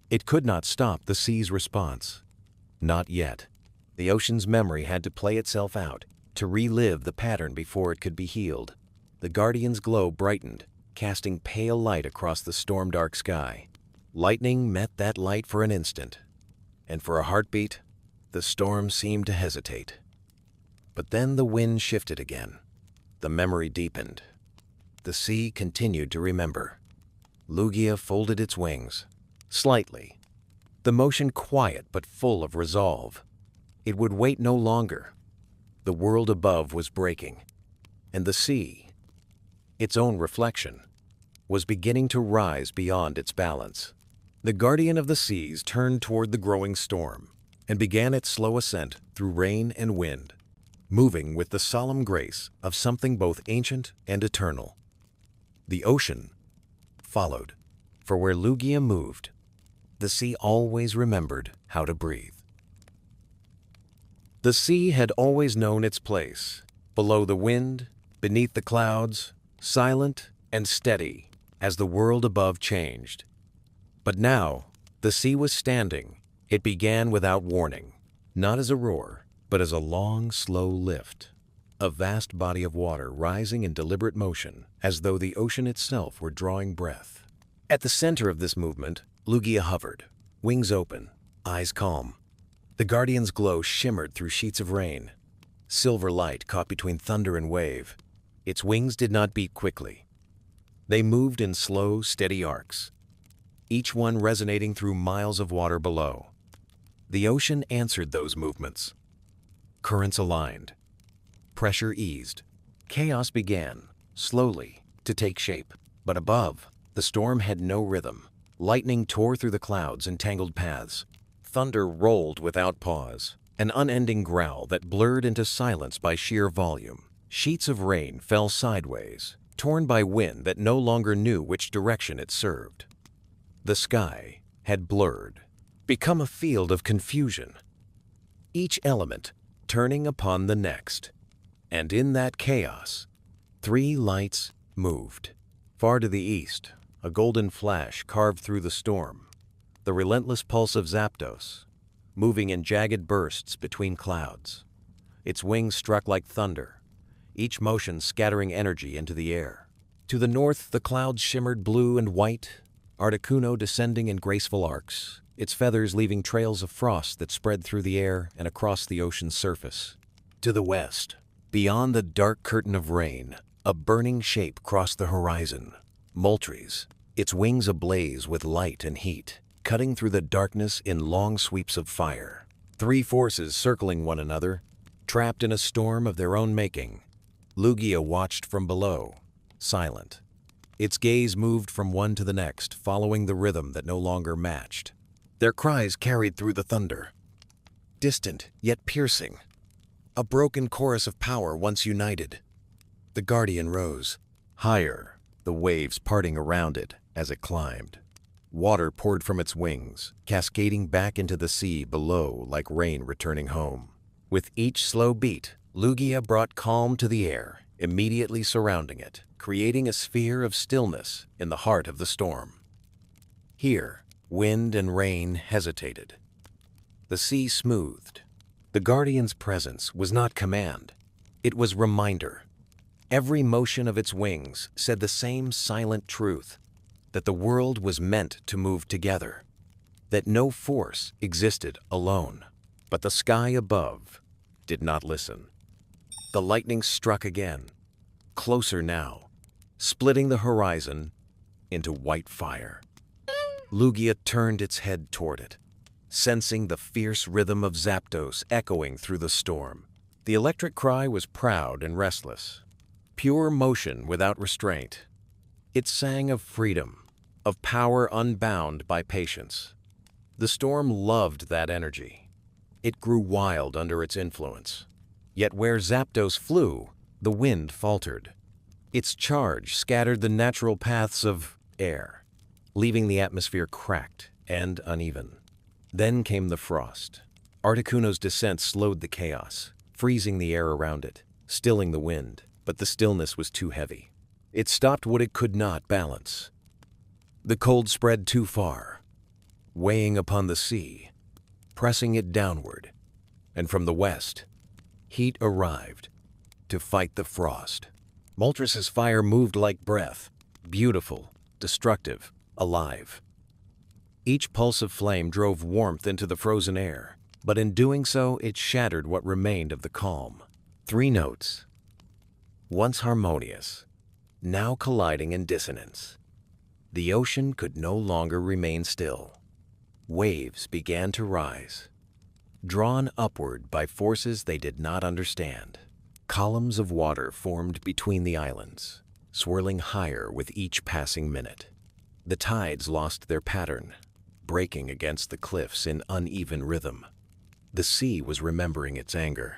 It could not stop the sea's response. Not yet. The ocean's memory had to play itself out, to relive the pattern before it could be healed. The guardian's glow brightened, casting pale light across the storm-dark sky. Lightning met that light for an instant, and for a heartbeat, the storm seemed to hesitate. But then the wind shifted again. The memory deepened. The sea continued to remember. Lugia folded its wings, slightly, the motion quiet but full of resolve. It would wait no longer. The world above was breaking, and the sea, its own reflection, was beginning to rise beyond its balance. The guardian of the seas turned toward the growing storm and began its slow ascent through rain and wind, moving with the solemn grace of something both ancient and eternal. The ocean followed, for where Lugia moved, the sea always remembered how to breathe. The sea had always known its place, below the wind, beneath the clouds, silent and steady as the world above changed. But now, the sea was standing. It began without warning, not as a roar, but as a long, slow lift. A vast body of water rising in deliberate motion, as though the ocean itself were drawing breath. At the center of this movement, Lugia hovered, wings open, eyes calm. The guardian's glow shimmered through sheets of rain. Silver light caught between thunder and wave. Its wings did not beat quickly. They moved in slow, steady arcs, each one resonating through miles of water below. The ocean answered those movements. Currents aligned. Pressure eased. Chaos began, slowly, to take shape. But above, the storm had no rhythm. Lightning tore through the clouds in tangled paths. Thunder rolled without pause, an unending growl that blurred into silence by sheer volume. Sheets of rain fell sideways, torn by wind that no longer knew which direction it served. The sky had blurred, become a field of confusion, each element turning upon the next. And in that chaos, 3 lights moved. Far to the east, a golden flash carved through the storm. The relentless pulse of Zapdos, moving in jagged bursts between clouds. Its wings struck like thunder, each motion scattering energy into the air. To the north, the clouds shimmered blue and white, Articuno descending in graceful arcs, its feathers leaving trails of frost that spread through the air and across the ocean's surface. To the west, beyond the dark curtain of rain, a burning shape crossed the horizon. Moltres, its wings ablaze with light and heat, cutting through the darkness in long sweeps of fire. 3 forces circling one another, trapped in a storm of their own making. Lugia watched from below, silent. Its gaze moved from one to the next, following the rhythm that no longer matched. Their cries carried through the thunder, distant yet piercing. A broken chorus of power once united. The guardian rose, higher, the waves parting around it as it climbed. Water poured from its wings, cascading back into the sea below like rain returning home. With each slow beat, Lugia brought calm to the air, immediately surrounding it. creating a sphere of stillness in the heart of the storm. Here, wind and rain hesitated. The sea smoothed. The guardian's presence was not command. It was reminder. Every motion of its wings said the same silent truth, that the world was meant to move together, that no force existed alone. But the sky above did not listen. The lightning struck again, closer now, splitting the horizon into white fire. Lugia turned its head toward it, sensing the fierce rhythm of Zapdos echoing through the storm. The electric cry was proud and restless, pure motion without restraint. It sang of freedom, of power unbound by patience. The storm loved that energy. It grew wild under its influence. Yet where Zapdos flew, the wind faltered. Its charge scattered the natural paths of air, leaving the atmosphere cracked and uneven. Then came the frost. Articuno's descent slowed the chaos, freezing the air around it, stilling the wind, but the stillness was too heavy. It stopped what it could not balance. The cold spread too far, weighing upon the sea, pressing it downward, and from the west, heat arrived to fight the frost. Moltres' fire moved like breath, beautiful, destructive, alive. Each pulse of flame drove warmth into the frozen air, but in doing so, it shattered what remained of the calm. 3 notes, once harmonious, now colliding in dissonance. The ocean could no longer remain still. Waves began to rise, drawn upward by forces they did not understand. Columns of water formed between the islands, swirling higher with each passing minute. The tides lost their pattern, breaking against the cliffs in uneven rhythm. The sea was remembering its anger.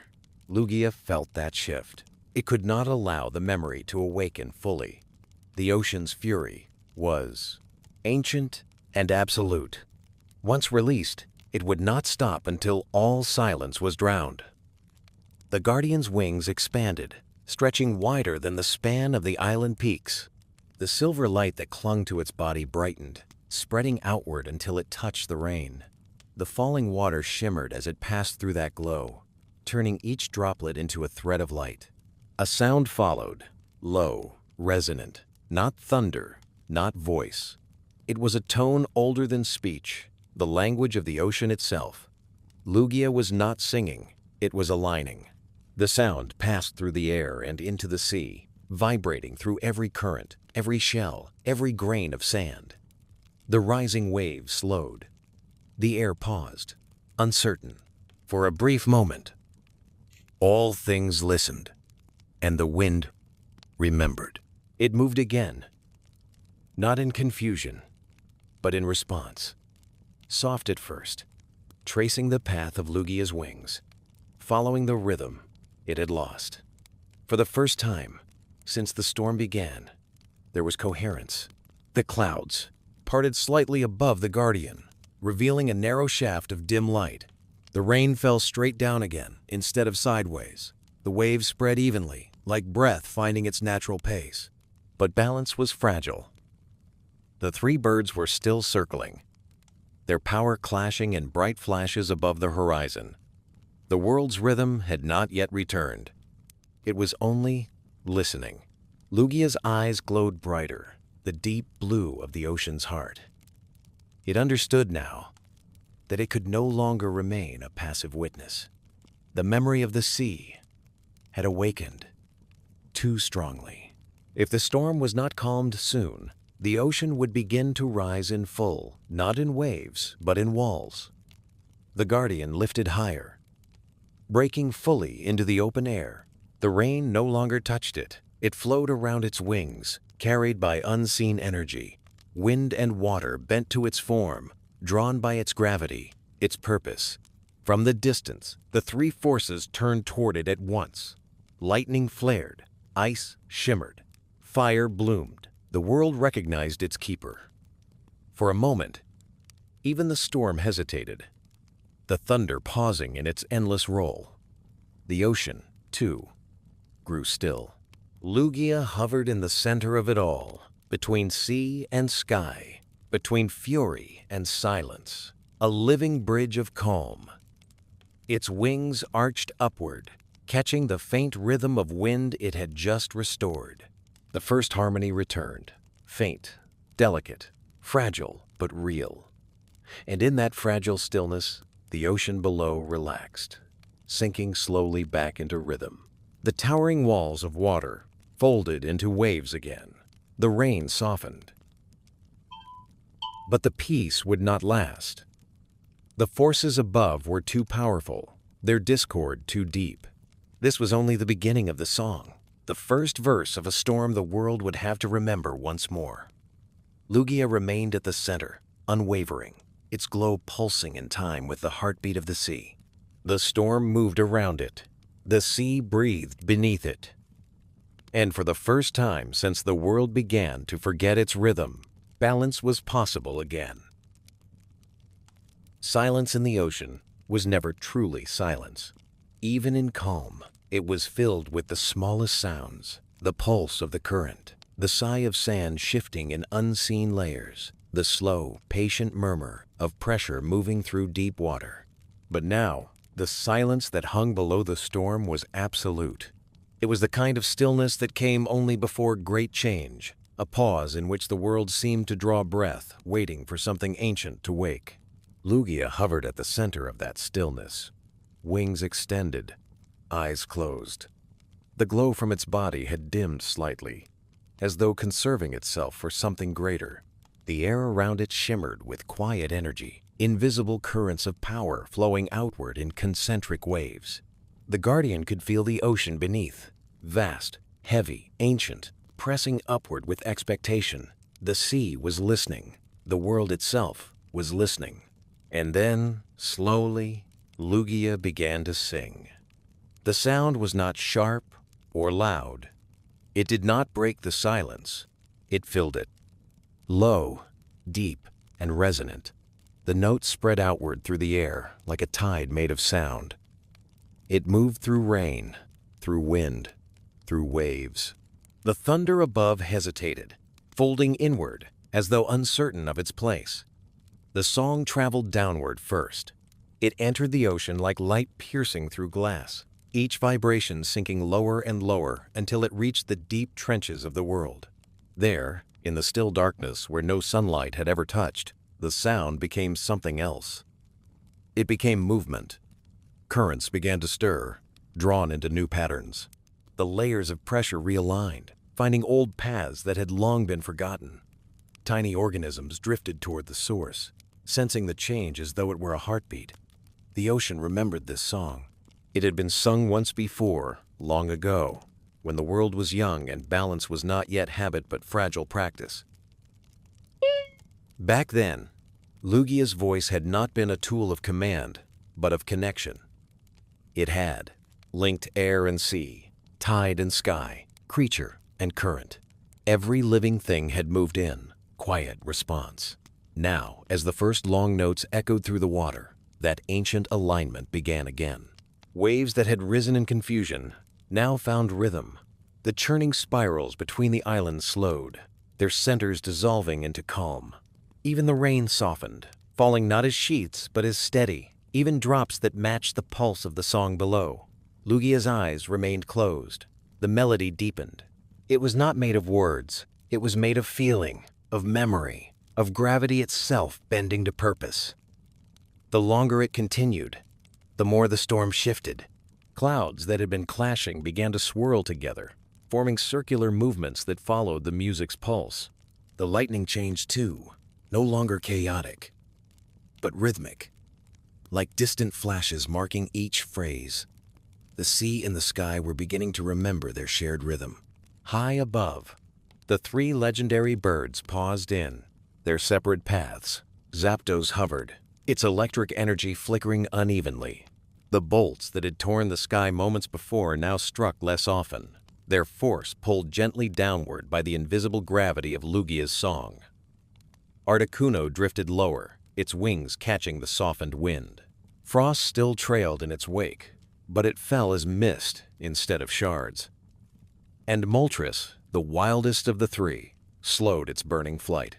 Lugia felt that shift. It could not allow the memory to awaken fully. The ocean's fury was ancient and absolute. Once released, it would not stop until all silence was drowned. The guardian's wings expanded, stretching wider than the span of the island peaks. The silver light that clung to its body brightened, spreading outward until it touched the rain. The falling water shimmered as it passed through that glow, turning each droplet into a thread of light. A sound followed, low, resonant, not thunder, not voice. It was a tone older than speech, the language of the ocean itself. Lugia was not singing, it was aligning. The sound passed through the air and into the sea, vibrating through every current, every shell, every grain of sand. The rising waves slowed. The air paused, uncertain. For a brief moment, all things listened, and the wind remembered. It moved again, not in confusion, but in response. Soft at first, tracing the path of Lugia's wings, following the rhythm it had lost. For the first time since the storm began, there was coherence. The clouds parted slightly above the guardian, revealing a narrow shaft of dim light. The rain fell straight down again instead of sideways. The waves spread evenly, like breath finding its natural pace. But balance was fragile. The 3 birds were still circling, their power clashing in bright flashes above the horizon. The world's rhythm had not yet returned. It was only listening. Lugia's eyes glowed brighter, the deep blue of the ocean's heart. It understood now that it could no longer remain a passive witness. The memory of the sea had awakened too strongly. If the storm was not calmed soon, the ocean would begin to rise in full, not in waves, but in walls. The guardian lifted higher, breaking fully into the open air. The rain no longer touched it. It flowed around its wings, carried by unseen energy. Wind and water bent to its form, drawn by its gravity, its purpose. From the distance, the 3 forces turned toward it at once. Lightning flared, ice shimmered, fire bloomed. The world recognized its keeper. For a moment, even the storm hesitated, the thunder pausing in its endless roll. The ocean, too, grew still. Lugia hovered in the center of it all, between sea and sky, between fury and silence, a living bridge of calm. Its wings arched upward, catching the faint rhythm of wind it had just restored. The first harmony returned, faint, delicate, fragile, but real. And in that fragile stillness, the ocean below relaxed, sinking slowly back into rhythm. The towering walls of water folded into waves again. The rain softened. But the peace would not last. The forces above were too powerful, their discord too deep. This was only the beginning of the song, the first verse of a storm the world would have to remember once more. Lugia remained at the center, unwavering, its glow pulsing in time with the heartbeat of the sea. The storm moved around it. The sea breathed beneath it. And for the first time since the world began to forget its rhythm, balance was possible again. Silence in the ocean was never truly silence. Even in calm, it was filled with the smallest sounds, the pulse of the current, the sigh of sand shifting in unseen layers, the slow, patient murmur of pressure moving through deep water. But now, the silence that hung below the storm was absolute. It was the kind of stillness that came only before great change, a pause in which the world seemed to draw breath, waiting for something ancient to wake. Lugia hovered at the center of that stillness, wings extended, eyes closed. The glow from its body had dimmed slightly, as though conserving itself for something greater. The air around it shimmered with quiet energy, invisible currents of power flowing outward in concentric waves. The Guardian could feel the ocean beneath, vast, heavy, ancient, pressing upward with expectation. The sea was listening. The world itself was listening. And then, slowly, Lugia began to sing. The sound was not sharp or loud. It did not break the silence. It filled it. Low, deep, and resonant, the notes spread outward through the air like a tide made of sound. It moved through rain, through wind, through waves. The thunder above hesitated, folding inward as though uncertain of its place. The song traveled downward first. It entered the ocean like light piercing through glass, each vibration sinking lower and lower until it reached the deep trenches of the world. There, in the still darkness where no sunlight had ever touched, the sound became something else. It became movement. Currents began to stir, drawn into new patterns. The layers of pressure realigned, finding old paths that had long been forgotten. Tiny organisms drifted toward the source, sensing the change as though it were a heartbeat. The ocean remembered this song. It had been sung once before, long ago, when the world was young and balance was not yet habit but fragile practice. Back then, Lugia's voice had not been a tool of command, but of connection. It had linked air and sea, tide and sky, creature and current. Every living thing had moved in, quiet response. Now, as the first long notes echoed through the water, that ancient alignment began again. Waves that had risen in confusion now found rhythm. The churning spirals between the islands slowed, their centers dissolving into calm. Even the rain softened, falling not as sheets but as steady, even drops that matched the pulse of the song below. Lugia's eyes remained closed. The melody deepened. It was not made of words. It was made of feeling, of memory, of gravity itself bending to purpose. The longer it continued, the more the storm shifted. Clouds that had been clashing began to swirl together, forming circular movements that followed the music's pulse. The lightning changed too, no longer chaotic, but rhythmic, like distant flashes marking each phrase. The sea and the sky were beginning to remember their shared rhythm. High above, the three legendary birds paused in their separate paths. Zapdos hovered, its electric energy flickering unevenly. The bolts that had torn the sky moments before now struck less often, their force pulled gently downward by the invisible gravity of Lugia's song. Articuno drifted lower, its wings catching the softened wind. Frost still trailed in its wake, but it fell as mist instead of shards. And Moltres, the wildest of the three, slowed its burning flight.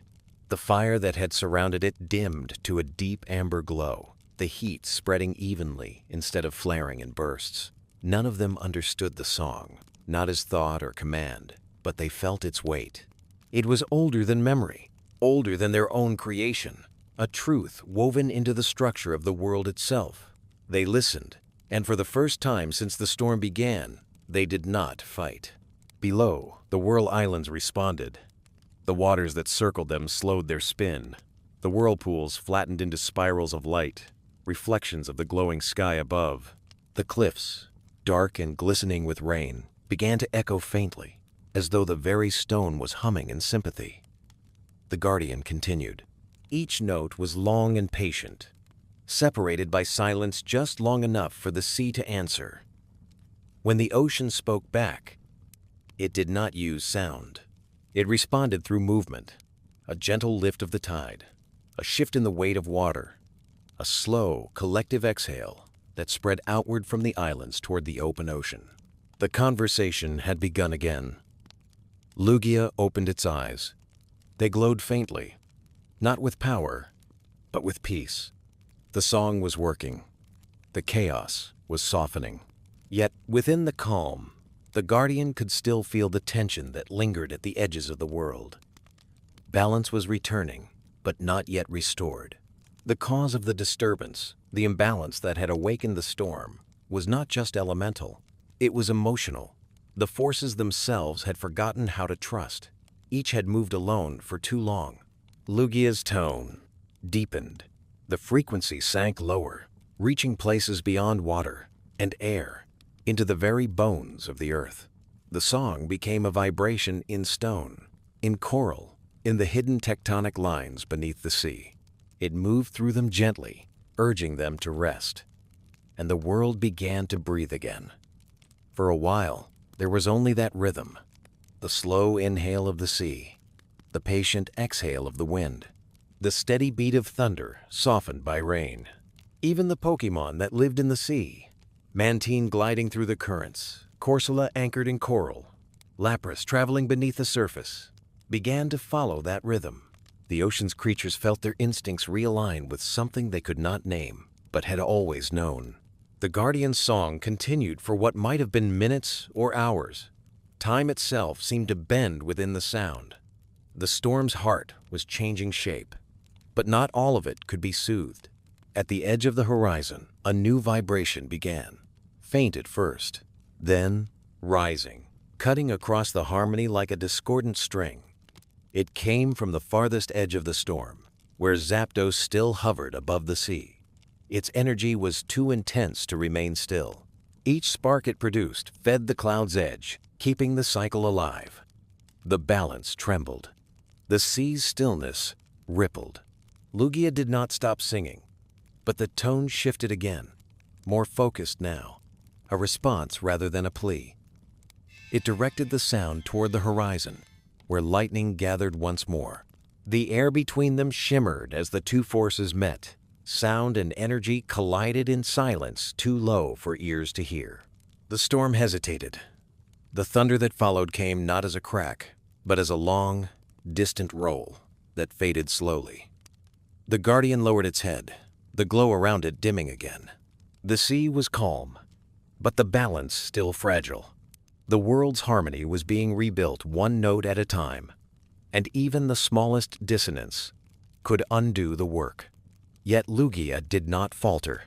The fire that had surrounded it dimmed to a deep amber glow, the heat spreading evenly instead of flaring in bursts. None of them understood the song, not as thought or command, but they felt its weight. It was older than memory, older than their own creation, a truth woven into the structure of the world itself. They listened, and for the first time since the storm began, they did not fight. Below, the Whirl Islands responded. The waters that circled them slowed their spin. The whirlpools flattened into spirals of light, reflections of the glowing sky above. The cliffs, dark and glistening with rain, began to echo faintly, as though the very stone was humming in sympathy. The Guardian continued. Each note was long and patient, separated by silence just long enough for the sea to answer. When the ocean spoke back, it did not use sound. It responded through movement, a gentle lift of the tide, a shift in the weight of water, a slow, collective exhale that spread outward from the islands toward the open ocean. The conversation had begun again. Lugia opened its eyes. They glowed faintly, not with power, but with peace. The song was working. The chaos was softening. Yet, within the calm, the Guardian could still feel the tension that lingered at the edges of the world. Balance was returning, but not yet restored. The cause of the disturbance, the imbalance that had awakened the storm, was not just elemental. It was emotional. The forces themselves had forgotten how to trust. Each had moved alone for too long. Lugia's tone deepened. The frequency sank lower, reaching places beyond water and air, into the very bones of the earth. The song became a vibration in stone, in coral, in the hidden tectonic lines beneath the sea. It moved through them gently, urging them to rest. And the world began to breathe again. For a while, there was only that rhythm, the slow inhale of the sea, the patient exhale of the wind, the steady beat of thunder softened by rain. Even the Pokémon that lived in the sea, Mantine gliding through the currents, Corsola anchored in coral, Lapras traveling beneath the surface, began to follow that rhythm. The ocean's creatures felt their instincts realign with something they could not name, but had always known. The Guardian's song continued for what might have been minutes or hours. Time itself seemed to bend within the sound. The storm's heart was changing shape, but not all of it could be soothed. At the edge of the horizon, a new vibration began, faint at first, then rising, cutting across the harmony like a discordant string. It came from the farthest edge of the storm, where Zapdos still hovered above the sea. Its energy was too intense to remain still. Each spark it produced fed the cloud's edge, keeping the cycle alive. The balance trembled. The sea's stillness rippled. Lugia did not stop singing, but the tone shifted again, more focused now, a response rather than a plea. It directed the sound toward the horizon, where lightning gathered once more. The air between them shimmered as the two forces met. Sound and energy collided in silence too low for ears to hear. The storm hesitated. The thunder that followed came not as a crack, but as a long, distant roll that faded slowly. The Guardian lowered its head, the glow around it dimming again. The sea was calm, but the balance still fragile. The world's harmony was being rebuilt one note at a time, and even the smallest dissonance could undo the work. Yet Lugia did not falter.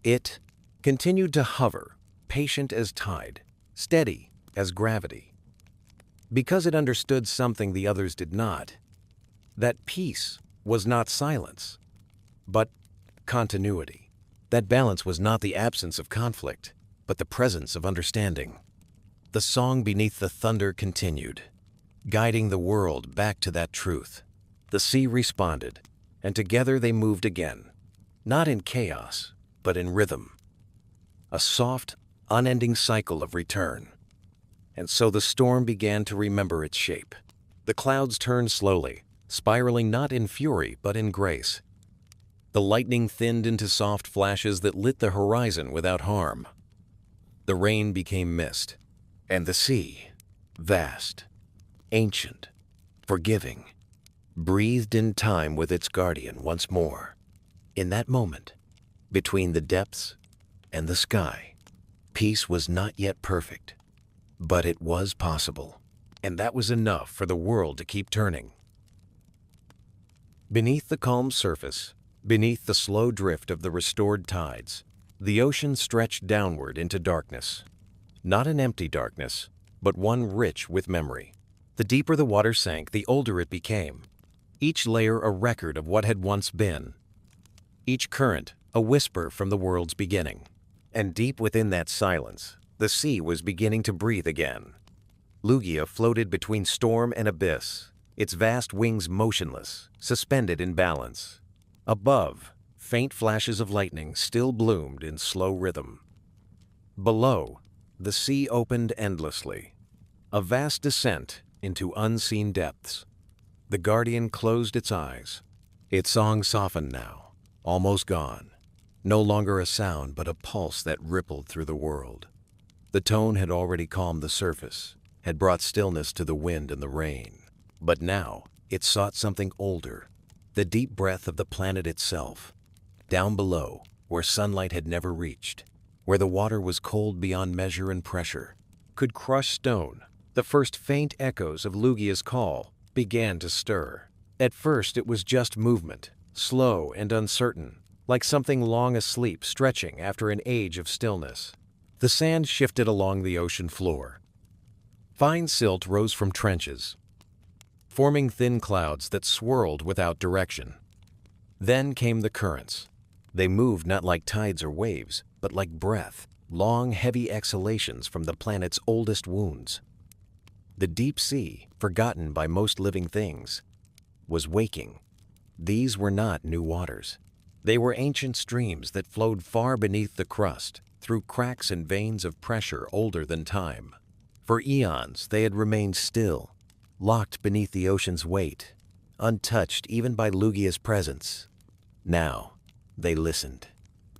It continued to hover, patient as tide, steady as gravity. Because it understood something the others did not, that peace was not silence, but continuity. That balance was not the absence of conflict, but the presence of understanding. The song beneath the thunder continued, guiding the world back to that truth. The sea responded, and together they moved again, not in chaos, but in rhythm. A soft, unending cycle of return. And so the storm began to remember its shape. The clouds turned slowly, spiraling not in fury but in grace. The lightning thinned into soft flashes that lit the horizon without harm. The rain became mist, and the sea, vast, ancient, forgiving, breathed in time with its guardian once more. In that moment, between the depths and the sky, peace was not yet perfect, but it was possible, and that was enough for the world to keep turning. Beneath the calm surface, beneath the slow drift of the restored tides, the ocean stretched downward into darkness. Not an empty darkness, but one rich with memory. The deeper the water sank, the older it became, each layer a record of what had once been, each current a whisper from the world's beginning. And deep within that silence, the sea was beginning to breathe again. Lugia floated between storm and abyss, its vast wings motionless, suspended in balance. Above, faint flashes of lightning still bloomed in slow rhythm. Below, the sea opened endlessly, a vast descent into unseen depths. The guardian closed its eyes. Its song softened now, almost gone. No longer a sound, but a pulse that rippled through the world. The tone had already calmed the surface, had brought stillness to the wind and the rain. But now, it sought something older, the deep breath of the planet itself. Down below, where sunlight had never reached, where the water was cold beyond measure and pressure, could crush stone, the first faint echoes of Lugia's call began to stir. At first it was just movement, slow and uncertain, like something long asleep stretching after an age of stillness. The sand shifted along the ocean floor. Fine silt rose from trenches, forming thin clouds that swirled without direction. Then came the currents. They moved not like tides or waves, but like breath, long, heavy exhalations from the planet's oldest wounds. The deep sea, forgotten by most living things, was waking. These were not new waters. They were ancient streams that flowed far beneath the crust, through cracks and veins of pressure older than time. For eons, they had remained still, locked beneath the ocean's weight, untouched even by Lugia's presence. Now, they listened.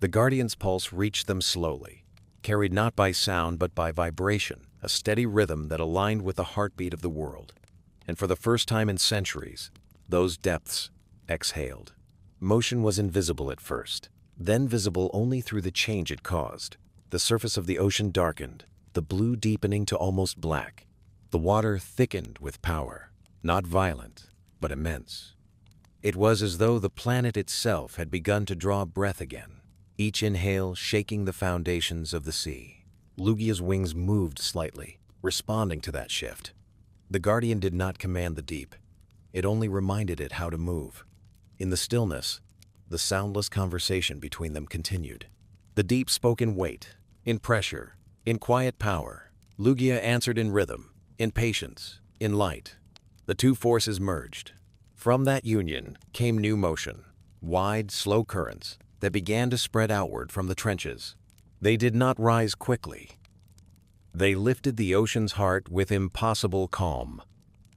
The guardian's pulse reached them slowly, carried not by sound but by vibration, a steady rhythm that aligned with the heartbeat of the world. And for the first time in centuries, those depths exhaled. Motion was invisible at first, then visible only through the change it caused. The surface of the ocean darkened, the blue deepening to almost black. The water thickened with power, not violent, but immense. It was as though the planet itself had begun to draw breath again, each inhale shaking the foundations of the sea. Lugia's wings moved slightly, responding to that shift. The guardian did not command the deep. It only reminded it how to move. In the stillness, the soundless conversation between them continued. The deep spoke in weight, in pressure, in quiet power. Lugia answered in rhythm, in patience, in light. The two forces merged. From that union came new motion, wide, slow currents that began to spread outward from the trenches. They did not rise quickly. They lifted the ocean's heart with impossible calm,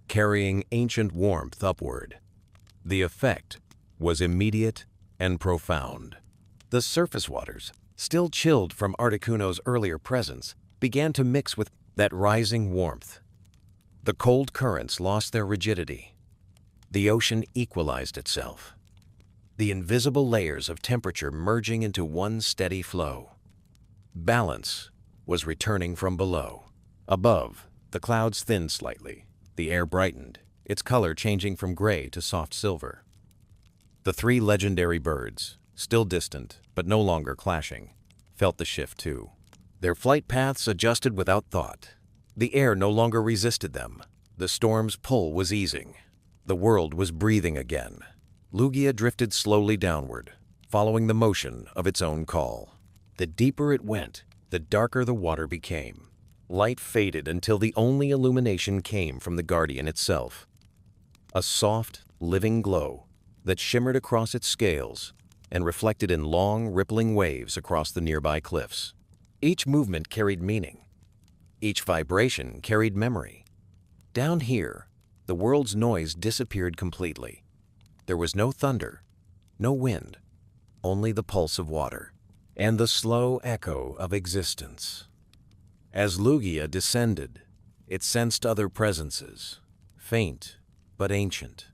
carrying ancient warmth upward. The effect was immediate and profound. The surface waters, still chilled from Articuno's earlier presence, began to mix with that rising warmth. The cold currents lost their rigidity. The ocean equalized itself, the invisible layers of temperature merging into one steady flow. Balance was returning from below. Above, the clouds thinned slightly. The air brightened, its color changing from gray to soft silver. The three legendary birds, still distant but no longer clashing, felt the shift too. Their flight paths adjusted without thought. The air no longer resisted them. The storm's pull was easing. The world was breathing again. Lugia drifted slowly downward, following the motion of its own call. The deeper it went, the darker the water became. Light faded until the only illumination came from the guardian itself. A soft, living glow that shimmered across its scales and reflected in long, rippling waves across the nearby cliffs. Each movement carried meaning. Each vibration carried memory. Down here, the world's noise disappeared completely. There was no thunder, no wind, only the pulse of water and the slow echo of existence. As Lugia descended, it sensed other presences, faint but ancient.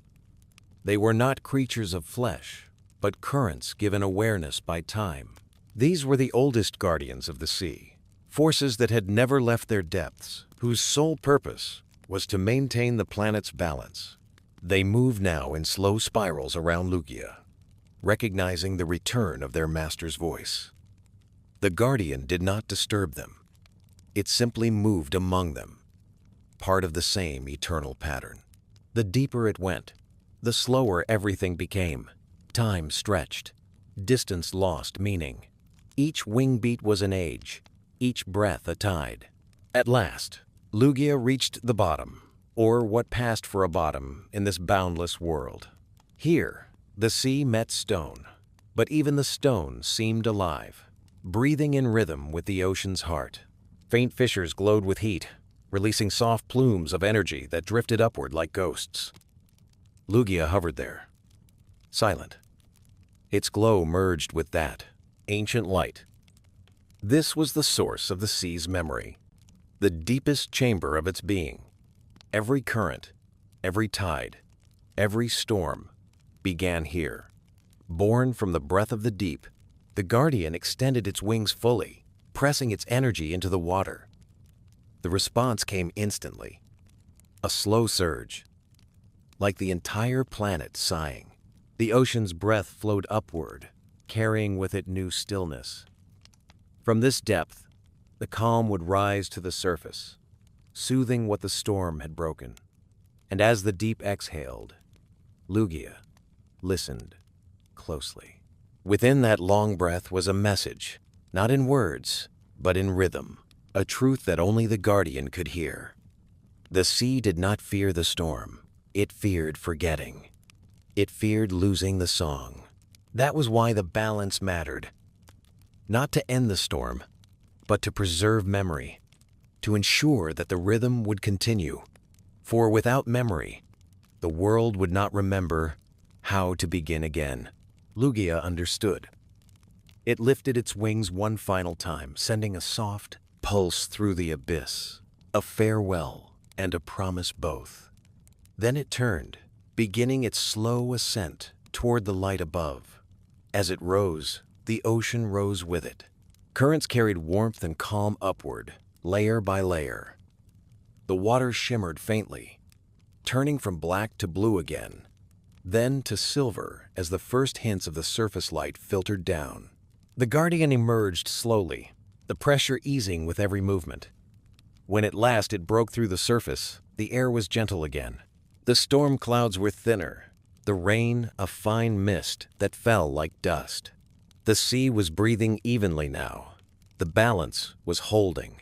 They were not creatures of flesh, but currents given awareness by time. These were the oldest guardians of the sea, forces that had never left their depths, whose sole purpose was to maintain the planet's balance. They moved now in slow spirals around Lugia, recognizing the return of their master's voice. The guardian did not disturb them. It simply moved among them, part of the same eternal pattern. The deeper it went, the slower everything became. Time stretched, distance lost meaning. Each wing beat was an age, each breath a tide. At last, Lugia reached the bottom, or what passed for a bottom in this boundless world. Here, the sea met stone, but even the stone seemed alive, breathing in rhythm with the ocean's heart. Faint fissures glowed with heat, releasing soft plumes of energy that drifted upward like ghosts. Lugia hovered there, silent. Its glow merged with that ancient light. This was the source of the sea's memory, the deepest chamber of its being. Every current, every tide, every storm began here. Born from the breath of the deep, the guardian extended its wings fully, pressing its energy into the water. The response came instantly, a slow surge, like the entire planet sighing. The ocean's breath flowed upward, carrying with it new stillness. From this depth, the calm would rise to the surface, soothing what the storm had broken. And as the deep exhaled, Lugia listened closely. Within that long breath was a message, not in words, but in rhythm, a truth that only the guardian could hear. The sea did not fear the storm. It feared forgetting. It feared losing the song. That was why the balance mattered. Not to end the storm, but to preserve memory, to ensure that the rhythm would continue. For without memory, the world would not remember how to begin again. Lugia understood. It lifted its wings one final time, sending a soft pulse through the abyss, a farewell and a promise both. Then it turned, beginning its slow ascent toward the light above. As it rose, the ocean rose with it. Currents carried warmth and calm upward, layer by layer. The water shimmered faintly, turning from black to blue again, then to silver as the first hints of the surface light filtered down. The guardian emerged slowly, the pressure easing with every movement. When at last it broke through the surface, the air was gentle again. The storm clouds were thinner, the rain a fine mist that fell like dust. The sea was breathing evenly now. The balance was holding.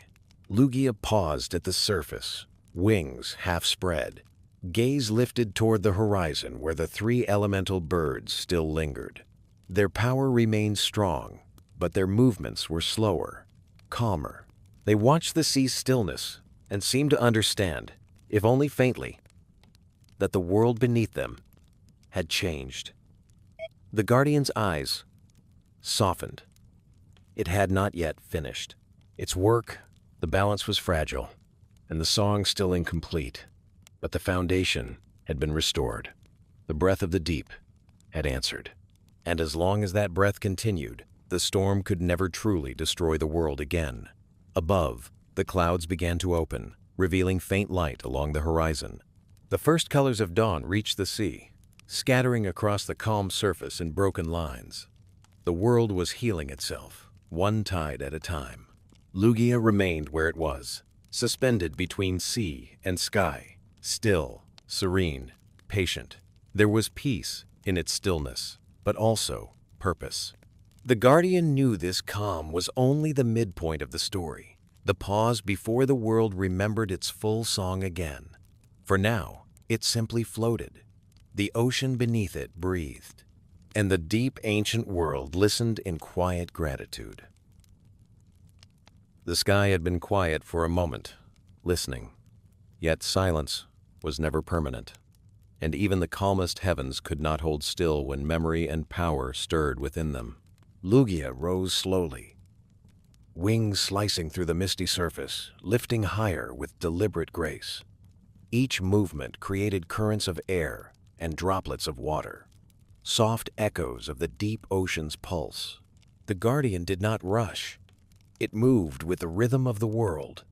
Lugia paused at the surface, wings half spread, gaze lifted toward the horizon where the three elemental birds still lingered. Their power remained strong, but their movements were slower, calmer. They watched the sea's stillness and seemed to understand, if only faintly, that the world beneath them had changed. The guardian's eyes softened. It had not yet finished. Its work, the balance was fragile, and the song still incomplete, but the foundation had been restored. The breath of the deep had answered. And as long as that breath continued, the storm could never truly destroy the world again. Above, the clouds began to open, revealing faint light along the horizon. The first colors of dawn reached the sea, scattering across the calm surface in broken lines. The world was healing itself, one tide at a time. Lugia remained where it was, suspended between sea and sky, still, serene, patient. There was peace in its stillness, but also purpose. The guardian knew this calm was only the midpoint of the story, the pause before the world remembered its full song again. For now, it simply floated. The ocean beneath it breathed, and the deep ancient world listened in quiet gratitude. The sky had been quiet for a moment, listening, yet silence was never permanent, and even the calmest heavens could not hold still when memory and power stirred within them. Lugia rose slowly, wings slicing through the misty surface, lifting higher with deliberate grace. Each movement created currents of air and droplets of water, soft echoes of the deep ocean's pulse. The guardian did not rush. It moved with the rhythm of the world,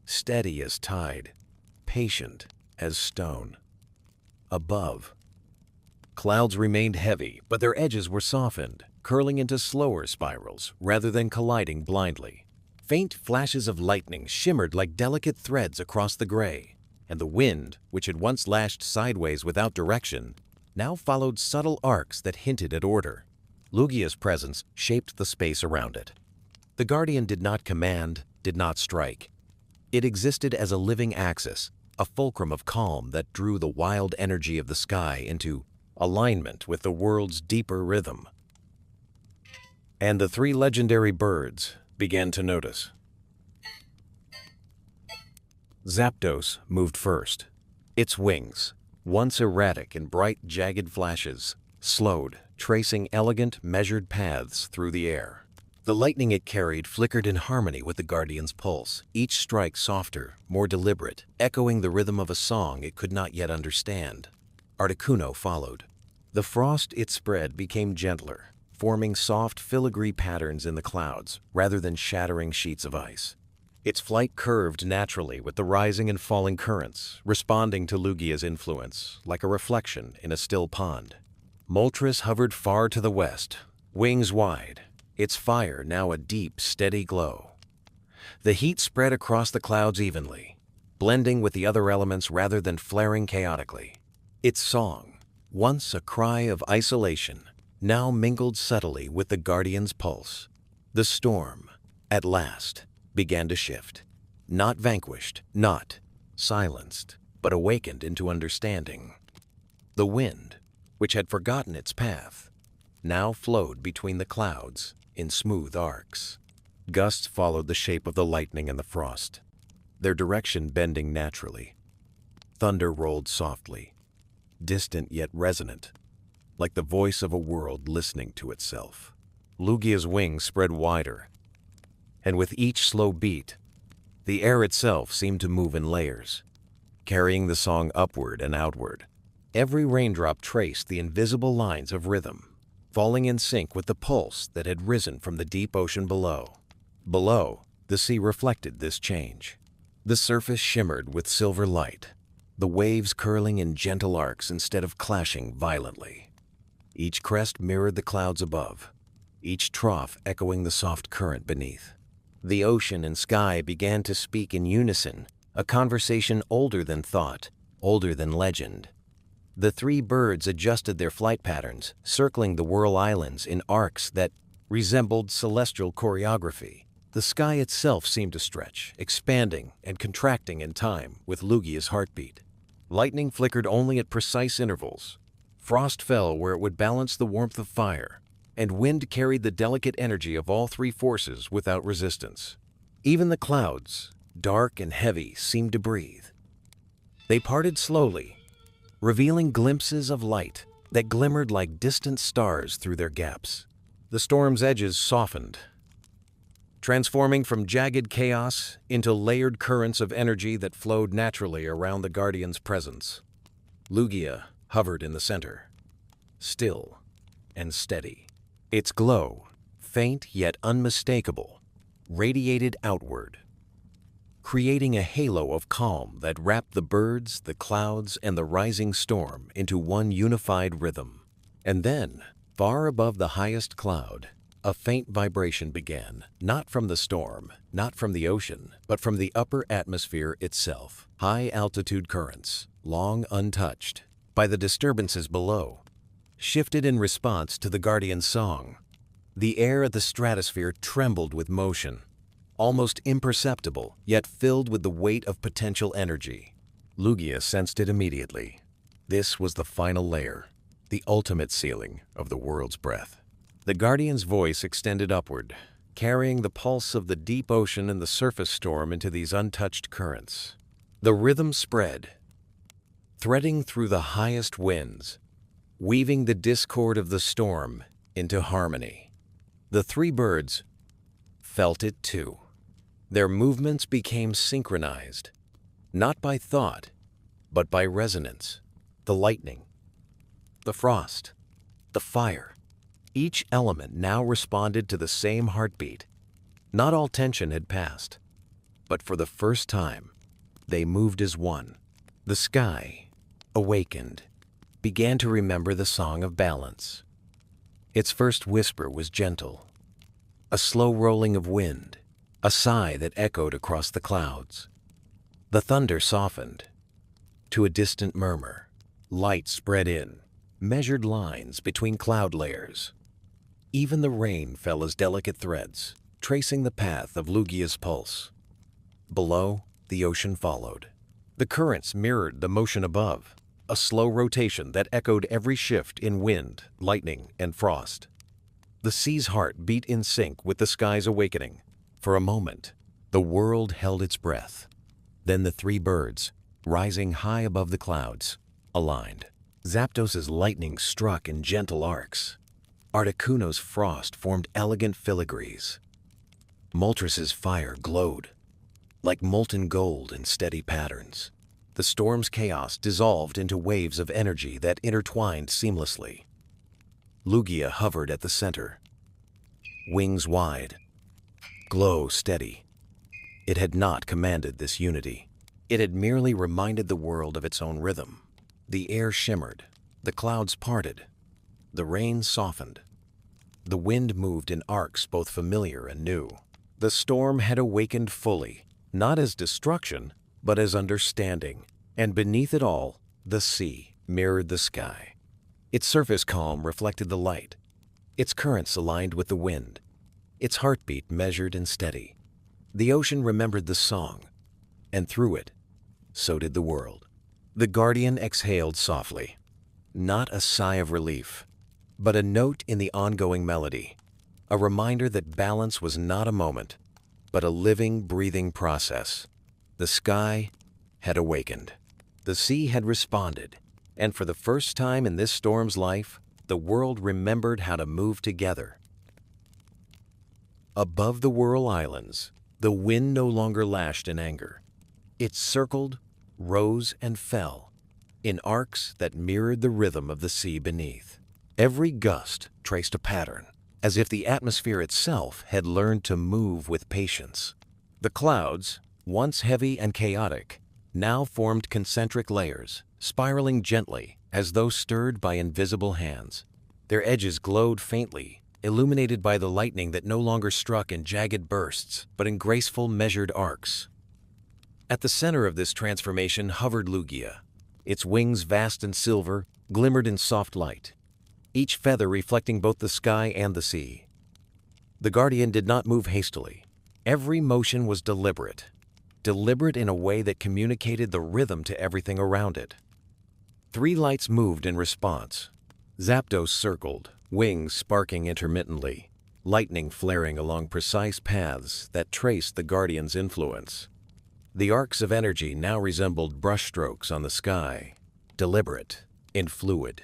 steady as tide, patient as stone. Above, clouds remained heavy, but their edges were softened, curling into slower spirals rather than colliding blindly. Faint flashes of lightning shimmered like delicate threads across the gray, and the wind, which had once lashed sideways without direction, now followed subtle arcs that hinted at order. Lugia's presence shaped the space around it. The guardian did not command, did not strike. It existed as a living axis, a fulcrum of calm that drew the wild energy of the sky into alignment with the world's deeper rhythm. And the three legendary birds began to notice. Zapdos moved first. Its wings, once erratic in bright, jagged flashes, slowed, tracing elegant, measured paths through the air. The lightning it carried flickered in harmony with the guardian's pulse, each strike softer, more deliberate, echoing the rhythm of a song it could not yet understand. Articuno followed. The frost it spread became gentler, forming soft filigree patterns in the clouds rather than shattering sheets of ice. Its flight curved naturally with the rising and falling currents, responding to Lugia's influence, like a reflection in a still pond. Moltres hovered far to the west, wings wide, its fire now a deep, steady glow. The heat spread across the clouds evenly, blending with the other elements rather than flaring chaotically. Its song, once a cry of isolation, now mingled subtly with the guardian's pulse. The storm, at last, began to shift. Not vanquished, not silenced, but awakened into understanding. The wind, which had forgotten its path, now flowed between the clouds in smooth arcs. Gusts followed the shape of the lightning and the frost, their direction bending naturally. Thunder rolled softly, distant yet resonant, like the voice of a world listening to itself. Lugia's wings spread wider, and with each slow beat, the air itself seemed to move in layers, carrying the song upward and outward. Every raindrop traced the invisible lines of rhythm, falling in sync with the pulse that had risen from the deep ocean below. Below, the sea reflected this change. The surface shimmered with silver light, the waves curling in gentle arcs instead of clashing violently. Each crest mirrored the clouds above, each trough echoing the soft current beneath. The ocean and sky began to speak in unison, a conversation older than thought, older than legend. The three birds adjusted their flight patterns, circling the Whirl Islands in arcs that resembled celestial choreography. The sky itself seemed to stretch, expanding and contracting in time with Lugia's heartbeat. Lightning flickered only at precise intervals. Frost fell where it would balance the warmth of fire, and wind carried the delicate energy of all three forces without resistance. Even the clouds, dark and heavy, seemed to breathe. They parted slowly, revealing glimpses of light that glimmered like distant stars through their gaps. The storm's edges softened, transforming from jagged chaos into layered currents of energy that flowed naturally around the guardian's presence. Lugia hovered in the center, still and steady. Its glow, faint yet unmistakable, radiated outward, creating a halo of calm that wrapped the birds, the clouds, and the rising storm into one unified rhythm. And then, far above the highest cloud, a faint vibration began, not from the storm, not from the ocean, but from the upper atmosphere itself. High-altitude currents, long untouched by the disturbances below, shifted in response to the guardian's song. The air at the stratosphere trembled with motion, almost imperceptible, yet filled with the weight of potential energy. Lugia sensed it immediately. This was the final layer, the ultimate ceiling of the world's breath. The guardian's voice extended upward, carrying the pulse of the deep ocean and the surface storm into these untouched currents. The rhythm spread, threading through the highest winds, weaving the discord of the storm into harmony. The three birds felt it too. Their movements became synchronized, not by thought, but by resonance. The lightning, the frost, the fire. Each element now responded to the same heartbeat. Not all tension had passed, but for the first time, they moved as one. The sky, awakened, began to remember the song of balance. Its first whisper was gentle, a slow rolling of wind, a sigh that echoed across the clouds. The thunder softened to a distant murmur. Light spread in, measured lines between cloud layers. Even the rain fell as delicate threads, tracing the path of Lugia's pulse. Below, the ocean followed. The currents mirrored the motion above, a slow rotation that echoed every shift in wind, lightning, and frost. The sea's heart beat in sync with the sky's awakening. For a moment, the world held its breath. Then the three birds, rising high above the clouds, aligned. Zapdos's lightning struck in gentle arcs. Articuno's frost formed elegant filigrees. Moltres' fire glowed, like molten gold in steady patterns. The storm's chaos dissolved into waves of energy that intertwined seamlessly. Lugia hovered at the center, wings wide, glow steady. It had not commanded this unity. It had merely reminded the world of its own rhythm. The air shimmered, the clouds parted, the rain softened. The wind moved in arcs both familiar and new. The storm had awakened fully, not as destruction, but as understanding. And beneath it all, the sea mirrored the sky. Its surface calm reflected the light. Its currents aligned with the wind. Its heartbeat measured and steady. The ocean remembered the song, and through it, so did the world. The guardian exhaled softly, not a sigh of relief, but a note in the ongoing melody, a reminder that balance was not a moment, but a living, breathing process. The sky had awakened. The sea had responded, and for the first time in this storm's life, the world remembered how to move together. Above the Whirl Islands, the wind no longer lashed in anger. It circled, rose, and fell in arcs that mirrored the rhythm of the sea beneath. Every gust traced a pattern, as if the atmosphere itself had learned to move with patience. The clouds, once heavy and chaotic, now formed concentric layers, spiraling gently as though stirred by invisible hands. Their edges glowed faintly, illuminated by the lightning that no longer struck in jagged bursts, but in graceful, measured arcs. At the center of this transformation hovered Lugia. Its wings, vast and silver, glimmered in soft light, each feather reflecting both the sky and the sea. The guardian did not move hastily. Every motion was deliberate in a way that communicated the rhythm to everything around it. Three lights moved in response. Zapdos circled, wings sparking intermittently, lightning flaring along precise paths that traced the guardian's influence. The arcs of energy now resembled brushstrokes on the sky, deliberate and fluid.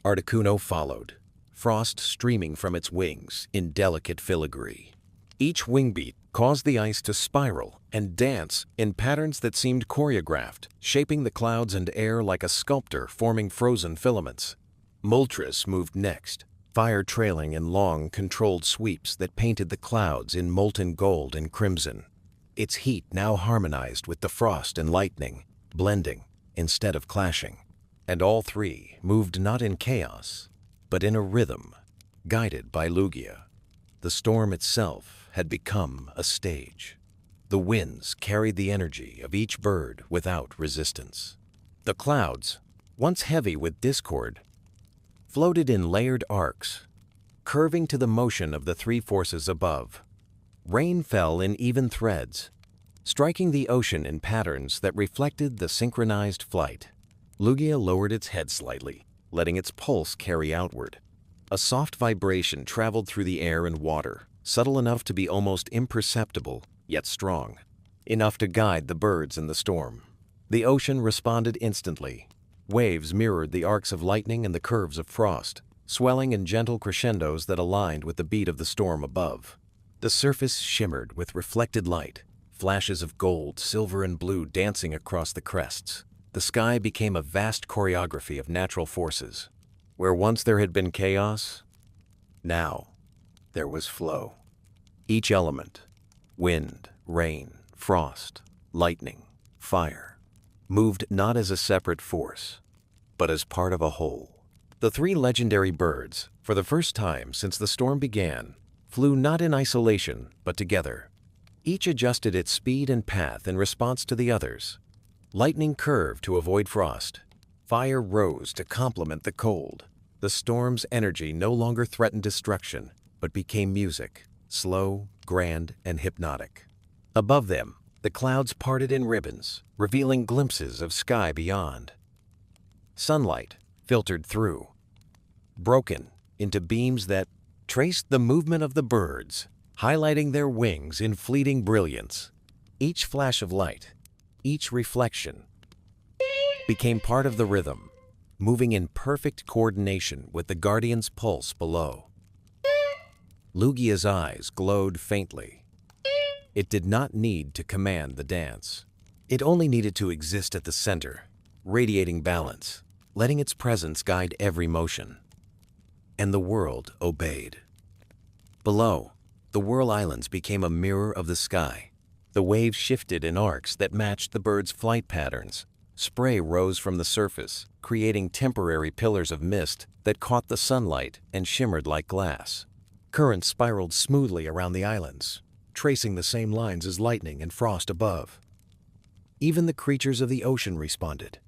Articuno followed, frost streaming from its wings in delicate filigree. Each wing beat caused the ice to spiral and dance in patterns that seemed choreographed, shaping the clouds and air like a sculptor forming frozen filaments. Moltres moved next, fire trailing in long, controlled sweeps that painted the clouds in molten gold and crimson. Its heat now harmonized with the frost and lightning, blending instead of clashing. And all three moved not in chaos, but in a rhythm, guided by Lugia. The storm itself had become a stage. The winds carried the energy of each bird without resistance. The clouds, once heavy with discord, floated in layered arcs, curving to the motion of the three forces above. Rain fell in even threads, striking the ocean in patterns that reflected the synchronized flight. Lugia lowered its head slightly, letting its pulse carry outward. A soft vibration traveled through the air and water, subtle enough to be almost imperceptible, yet strong, enough to guide the birds in the storm. The ocean responded instantly. Waves mirrored the arcs of lightning and the curves of frost, swelling in gentle crescendos that aligned with the beat of the storm above. The surface shimmered with reflected light, flashes of gold, silver, and blue dancing across the crests. The sky became a vast choreography of natural forces. Where once there had been chaos, now there was flow. Each element, wind, rain, frost, lightning, fire, moved not as a separate force, but as part of a whole. The three legendary birds, for the first time since the storm began, flew not in isolation, but together. Each adjusted its speed and path in response to the others. Lightning curved to avoid frost. Fire rose to complement the cold. The storm's energy no longer threatened destruction, but became music, slow, grand, and hypnotic. Above them, the clouds parted in ribbons, revealing glimpses of sky beyond. Sunlight filtered through, broken into beams that traced the movement of the birds, highlighting their wings in fleeting brilliance. Each flash of light, each reflection, became part of the rhythm, moving in perfect coordination with the guardian's pulse below. Lugia's eyes glowed faintly. It did not need to command the dance. It only needed to exist at the center, radiating balance, letting its presence guide every motion. And the world obeyed. Below, the Whirl Islands became a mirror of the sky. The waves shifted in arcs that matched the birds' flight patterns. Spray rose from the surface, creating temporary pillars of mist that caught the sunlight and shimmered like glass. Currents spiraled smoothly around the islands, tracing the same lines as lightning and frost above. Even the creatures of the ocean responded.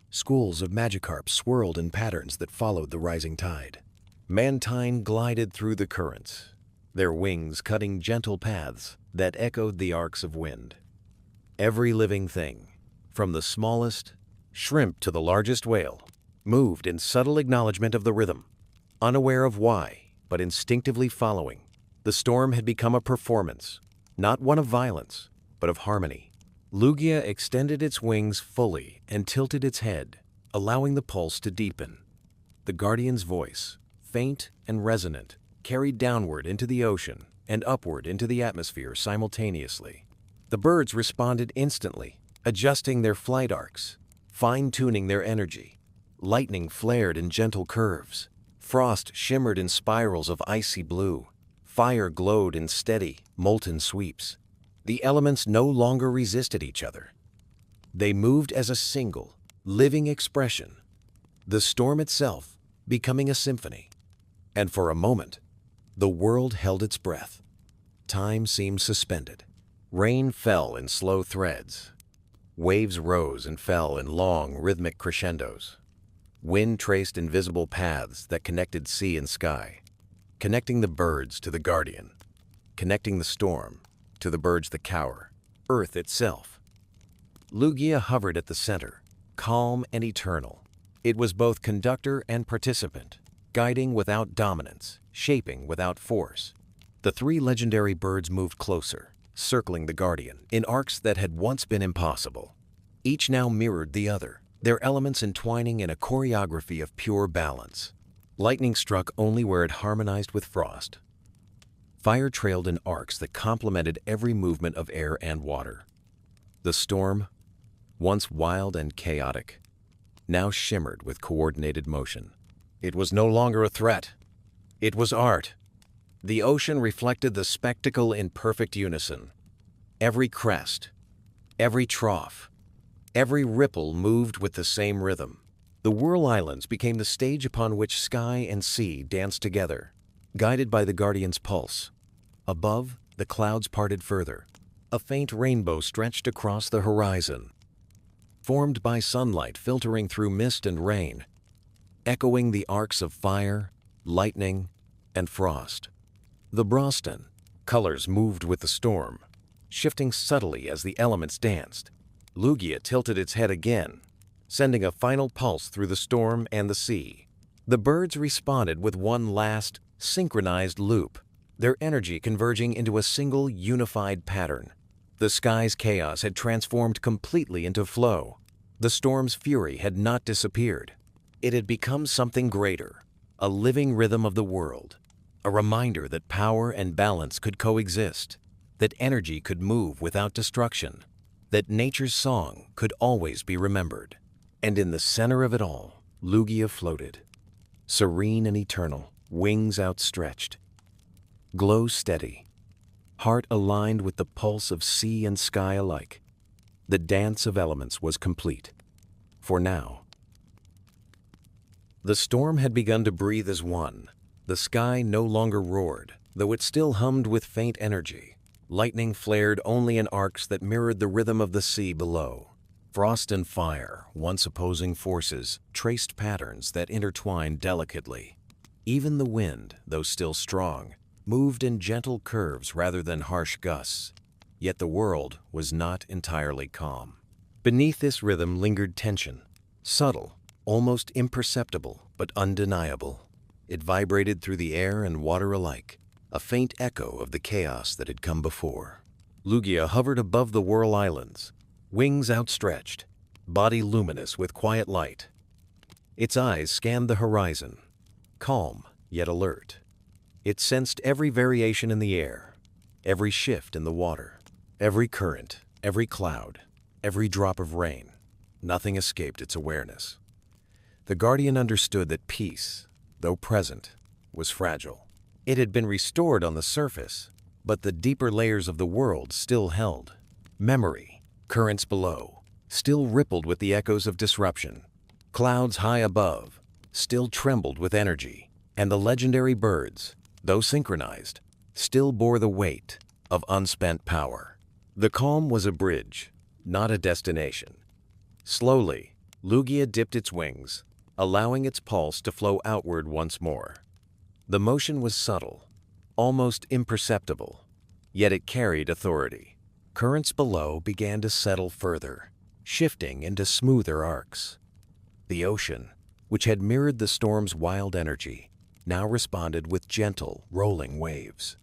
Schools of Magikarp swirled in patterns that followed the rising tide. Mantine glided through the currents, their wings cutting gentle paths that echoed the arcs of wind. Every living thing, from the smallest shrimp to the largest whale, moved in subtle acknowledgement of the rhythm, unaware of why, but instinctively following. The storm had become a performance, not one of violence, but of harmony. Lugia extended its wings fully and tilted its head, allowing the pulse to deepen. The guardian's voice, faint and resonant, carried downward into the ocean and upward into the atmosphere simultaneously. The birds responded instantly, adjusting their flight arcs, fine-tuning their energy. Lightning flared in gentle curves. Frost shimmered in spirals of icy blue. Fire glowed in steady, molten sweeps. The elements no longer resisted each other. They moved as a single, living expression, the storm itself becoming a symphony. And for a moment, the world held its breath. Time seemed suspended. Rain fell in slow threads. Waves rose and fell in long, rhythmic crescendos. Wind traced invisible paths that connected sea and sky, connecting the birds to the guardian, connecting the storm to the birds that cower, Earth itself. Lugia hovered at the center, calm and eternal. It was both conductor and participant, guiding without dominance, shaping without force. The three legendary birds moved closer, circling the guardian in arcs that had once been impossible. Each now mirrored the other, their elements entwining in a choreography of pure balance. Lightning struck only where it harmonized with frost. Fire trailed in arcs that complemented every movement of air and water. The storm, once wild and chaotic, now shimmered with coordinated motion. It was no longer a threat. It was art. The ocean reflected the spectacle in perfect unison. Every crest, every trough, every ripple moved with the same rhythm. The Whirl Islands became the stage upon which sky and sea danced together, guided by the guardian's pulse. Above, the clouds parted further. A faint rainbow stretched across the horizon, formed by sunlight filtering through mist and rain, echoing the arcs of fire, lightning, and frost. The Broston colors moved with the storm, shifting subtly as the elements danced. Lugia tilted its head again, sending a final pulse through the storm and the sea. The birds responded with one last, synchronized loop, their energy converging into a single, unified pattern. The sky's chaos had transformed completely into flow. The storm's fury had not disappeared. It had become something greater, a living rhythm of the world, a reminder that power and balance could coexist, that energy could move without destruction, that nature's song could always be remembered. And in the center of it all, Lugia floated, serene and eternal, wings outstretched, glow steady, heart aligned with the pulse of sea and sky alike. The dance of elements was complete. For now. The storm had begun to breathe as one. The sky no longer roared, though it still hummed with faint energy. Lightning flared only in arcs that mirrored the rhythm of the sea below. Frost and fire, once opposing forces, traced patterns that intertwined delicately. Even the wind, though still strong, moved in gentle curves rather than harsh gusts. Yet the world was not entirely calm. Beneath this rhythm lingered tension, subtle, almost imperceptible, but undeniable. It vibrated through the air and water alike, a faint echo of the chaos that had come before. Lugia hovered above the Whirl Islands, wings outstretched, body luminous with quiet light. Its eyes scanned the horizon, calm yet alert. It sensed every variation in the air, every shift in the water, every current, every cloud, every drop of rain. Nothing escaped its awareness. The Guardian understood that peace, though present, was fragile. It had been restored on the surface, but the deeper layers of the world still held. Memory, currents below, still rippled with the echoes of disruption. Clouds high above still trembled with energy, and the legendary birds, though synchronized, still bore the weight of unspent power. The calm was a bridge, not a destination. Slowly, Lugia dipped its wings, allowing its pulse to flow outward once more. The motion was subtle, almost imperceptible, yet it carried authority. Currents below began to settle further, shifting into smoother arcs. The ocean, which had mirrored the storm's wild energy, now responded with gentle, rolling waves.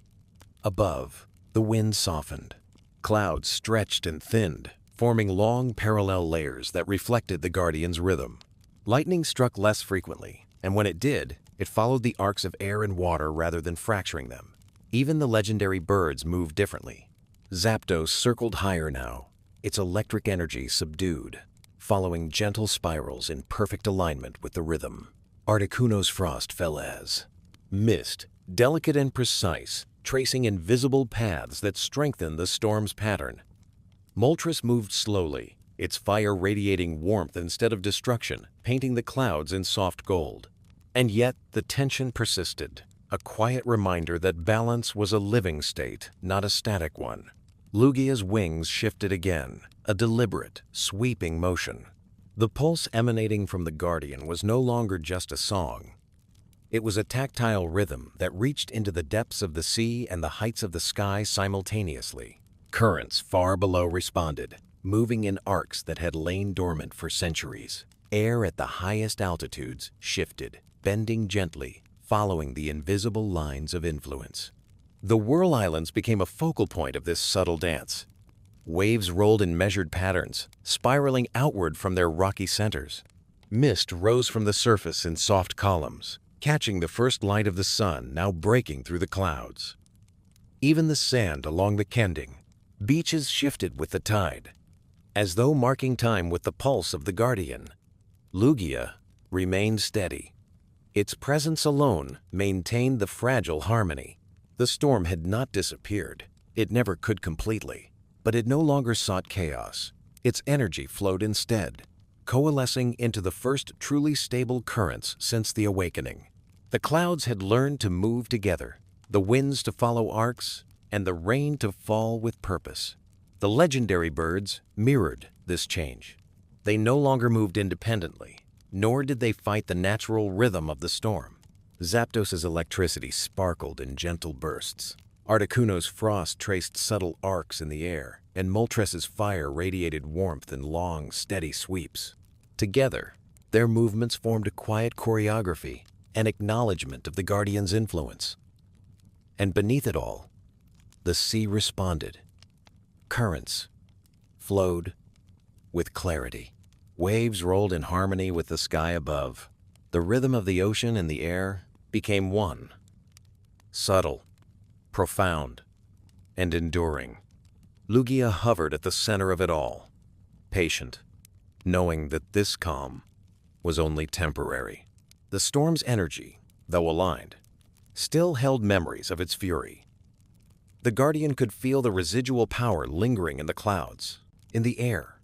Above, the wind softened. Clouds stretched and thinned, forming long, parallel layers that reflected the Guardian's rhythm. Lightning struck less frequently, and when it did, it followed the arcs of air and water rather than fracturing them. Even the legendary birds moved differently. Zapdos circled higher now, its electric energy subdued, following gentle spirals in perfect alignment with the rhythm. Articuno's frost fell as mist, delicate and precise, tracing invisible paths that strengthened the storm's pattern. Moltres moved slowly, its fire radiating warmth instead of destruction, painting the clouds in soft gold. And yet the tension persisted, a quiet reminder that balance was a living state, not a static one. Lugia's wings shifted again, a deliberate, sweeping motion. The pulse emanating from the Guardian was no longer just a song. It was a tactile rhythm that reached into the depths of the sea and the heights of the sky simultaneously. Currents far below responded, moving in arcs that had lain dormant for centuries. Air at the highest altitudes shifted, bending gently, following the invisible lines of influence. The Whirl Islands became a focal point of this subtle dance. Waves rolled in measured patterns, spiraling outward from their rocky centers. Mist rose from the surface in soft columns, catching the first light of the sun now breaking through the clouds. Even the sand along the Kending beaches shifted with the tide, as though marking time with the pulse of the Guardian. Lugia remained steady. Its presence alone maintained the fragile harmony. The storm had not disappeared. It never could completely. But it no longer sought chaos. Its energy flowed instead, coalescing into the first truly stable currents since the awakening. The clouds had learned to move together, the winds to follow arcs, and the rain to fall with purpose. The legendary birds mirrored this change. They no longer moved independently, nor did they fight the natural rhythm of the storm. Zapdos's electricity sparkled in gentle bursts. Articuno's frost traced subtle arcs in the air, and Moltres' fire radiated warmth in long, steady sweeps. Together, their movements formed a quiet choreography, an acknowledgement of the Guardian's influence. And beneath it all, the sea responded. Currents flowed with clarity. Waves rolled in harmony with the sky above. The rhythm of the ocean and the air became one. Subtle, profound, and enduring. Lugia hovered at the center of it all, patient, knowing that this calm was only temporary. The storm's energy, though aligned, still held memories of its fury. The Guardian could feel the residual power lingering in the clouds, in the air,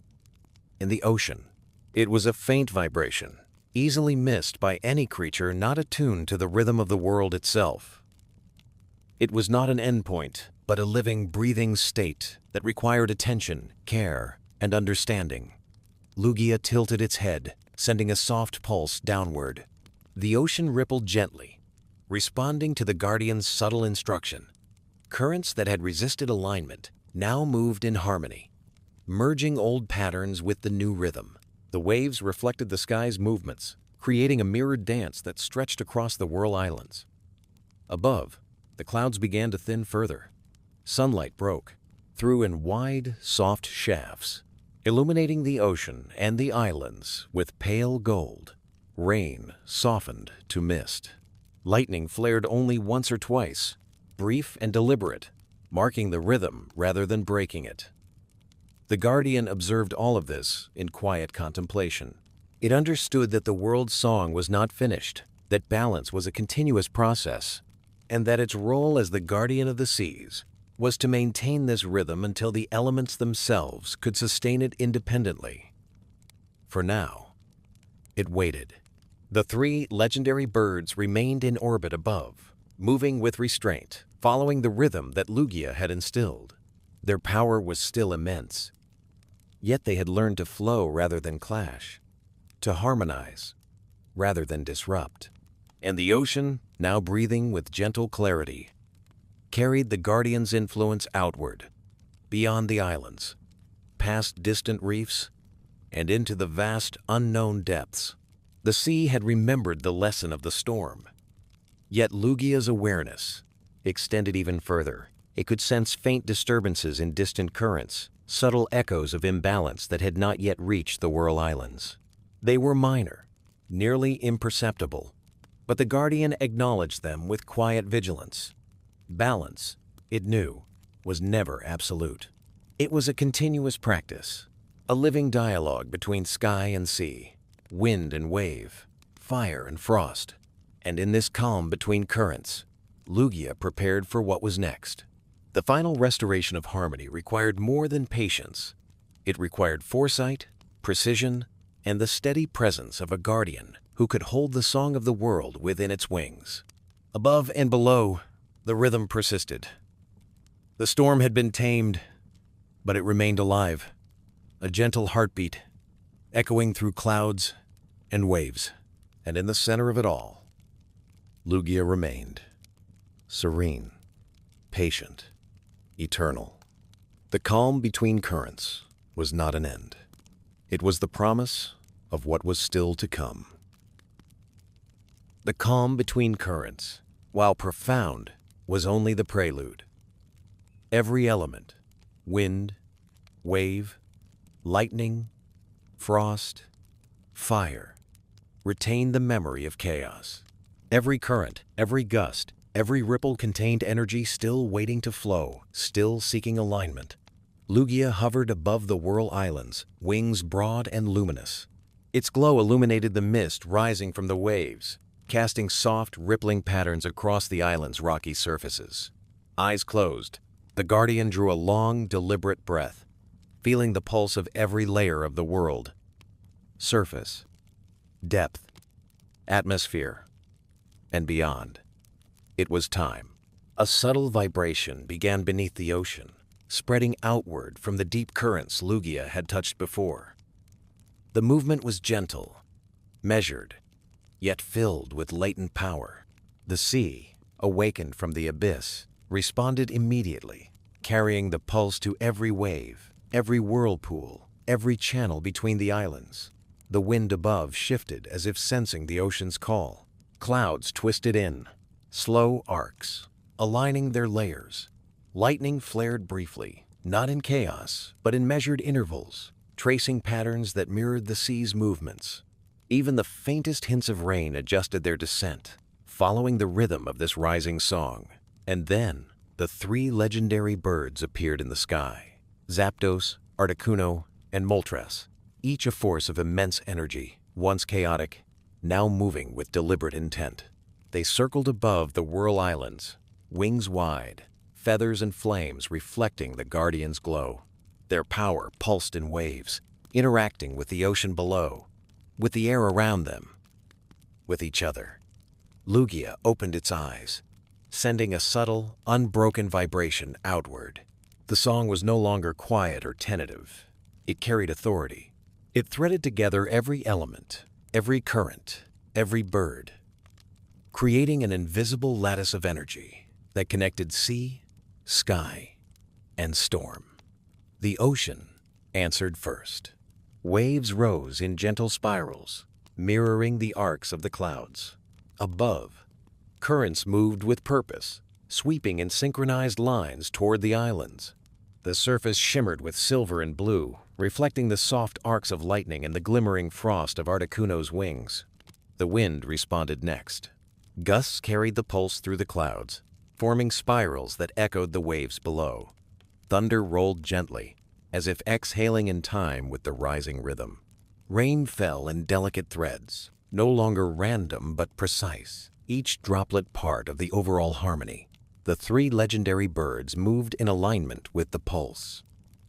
in the ocean. It was a faint vibration, easily missed by any creature not attuned to the rhythm of the world itself. It was not an endpoint, but a living, breathing state that required attention, care, and understanding. Lugia tilted its head, sending a soft pulse downward. The ocean rippled gently, responding to the Guardian's subtle instruction. Currents that had resisted alignment now moved in harmony, merging old patterns with the new rhythm. The waves reflected the sky's movements, creating a mirrored dance that stretched across the Whirl Islands. Above, the clouds began to thin further. Sunlight broke through in wide, soft shafts, illuminating the ocean and the islands with pale gold. Rain softened to mist. Lightning flared only once or twice, brief and deliberate, marking the rhythm rather than breaking it. The Guardian observed all of this in quiet contemplation. It understood that the world's song was not finished, that balance was a continuous process, and that its role as the Guardian of the Seas was to maintain this rhythm until the elements themselves could sustain it independently. For now, it waited. The three legendary birds remained in orbit above, moving with restraint, following the rhythm that Lugia had instilled. Their power was still immense, yet they had learned to flow rather than clash, to harmonize rather than disrupt. And the ocean, now breathing with gentle clarity, carried the Guardian's influence outward, beyond the islands, past distant reefs, and into the vast unknown depths. The sea had remembered the lesson of the storm. Yet Lugia's awareness extended even further. It could sense faint disturbances in distant currents, subtle echoes of imbalance that had not yet reached the Whirl Islands. They were minor, nearly imperceptible, but the Guardian acknowledged them with quiet vigilance. Balance, it knew, was never absolute. It was a continuous practice, a living dialogue between sky and sea, wind and wave, fire and frost. And in this calm between currents, Lugia prepared for what was next. The final restoration of harmony required more than patience. It required foresight, precision, and the steady presence of a Guardian who could hold the song of the world within its wings. Above and below, the rhythm persisted. The storm had been tamed, but it remained alive, a gentle heartbeat, echoing through clouds and waves. And in the center of it all, Lugia remained, serene, patient, eternal. The calm between currents was not an end. It was the promise of what was still to come. The calm between currents, while profound, was only the prelude. Every element, wind, wave, lightning, frost, fire, retained the memory of chaos. Every current, every gust, every ripple contained energy still waiting to flow, still seeking alignment. Lugia hovered above the Whirl Islands, wings broad and luminous. Its glow illuminated the mist rising from the waves, casting soft, rippling patterns across the island's rocky surfaces. Eyes closed, the Guardian drew a long, deliberate breath, feeling the pulse of every layer of the world. Surface, depth, atmosphere, and beyond. It was time. A subtle vibration began beneath the ocean, spreading outward from the deep currents Lugia had touched before. The movement was gentle, measured, yet filled with latent power. The sea, awakened from the abyss, responded immediately, carrying the pulse to every wave, every whirlpool, every channel between the islands. The wind above shifted as if sensing the ocean's call. Clouds twisted in, slow arcs, aligning their layers. Lightning flared briefly, not in chaos, but in measured intervals, tracing patterns that mirrored the sea's movements. Even the faintest hints of rain adjusted their descent, following the rhythm of this rising song. And then, the three legendary birds appeared in the sky. Zapdos, Articuno, and Moltres, each a force of immense energy, once chaotic, now moving with deliberate intent. They circled above the Whirl Islands, wings wide, feathers and flames reflecting the Guardian's glow. Their power pulsed in waves, interacting with the ocean below, with the air around them, with each other. Lugia opened its eyes, sending a subtle, unbroken vibration outward. The song was no longer quiet or tentative. It carried authority. It threaded together every element, every current, every bird, creating an invisible lattice of energy that connected sea, sky, and storm. The ocean answered first. Waves rose in gentle spirals, mirroring the arcs of the clouds. Above, currents moved with purpose, sweeping in synchronized lines toward the islands. The surface shimmered with silver and blue, reflecting the soft arcs of lightning and the glimmering frost of Articuno's wings. The wind responded next. Gusts carried the pulse through the clouds, forming spirals that echoed the waves below. Thunder rolled gently, as if exhaling in time with the rising rhythm. Rain fell in delicate threads, no longer random but precise, each droplet part of the overall harmony. The three legendary birds moved in alignment with the pulse.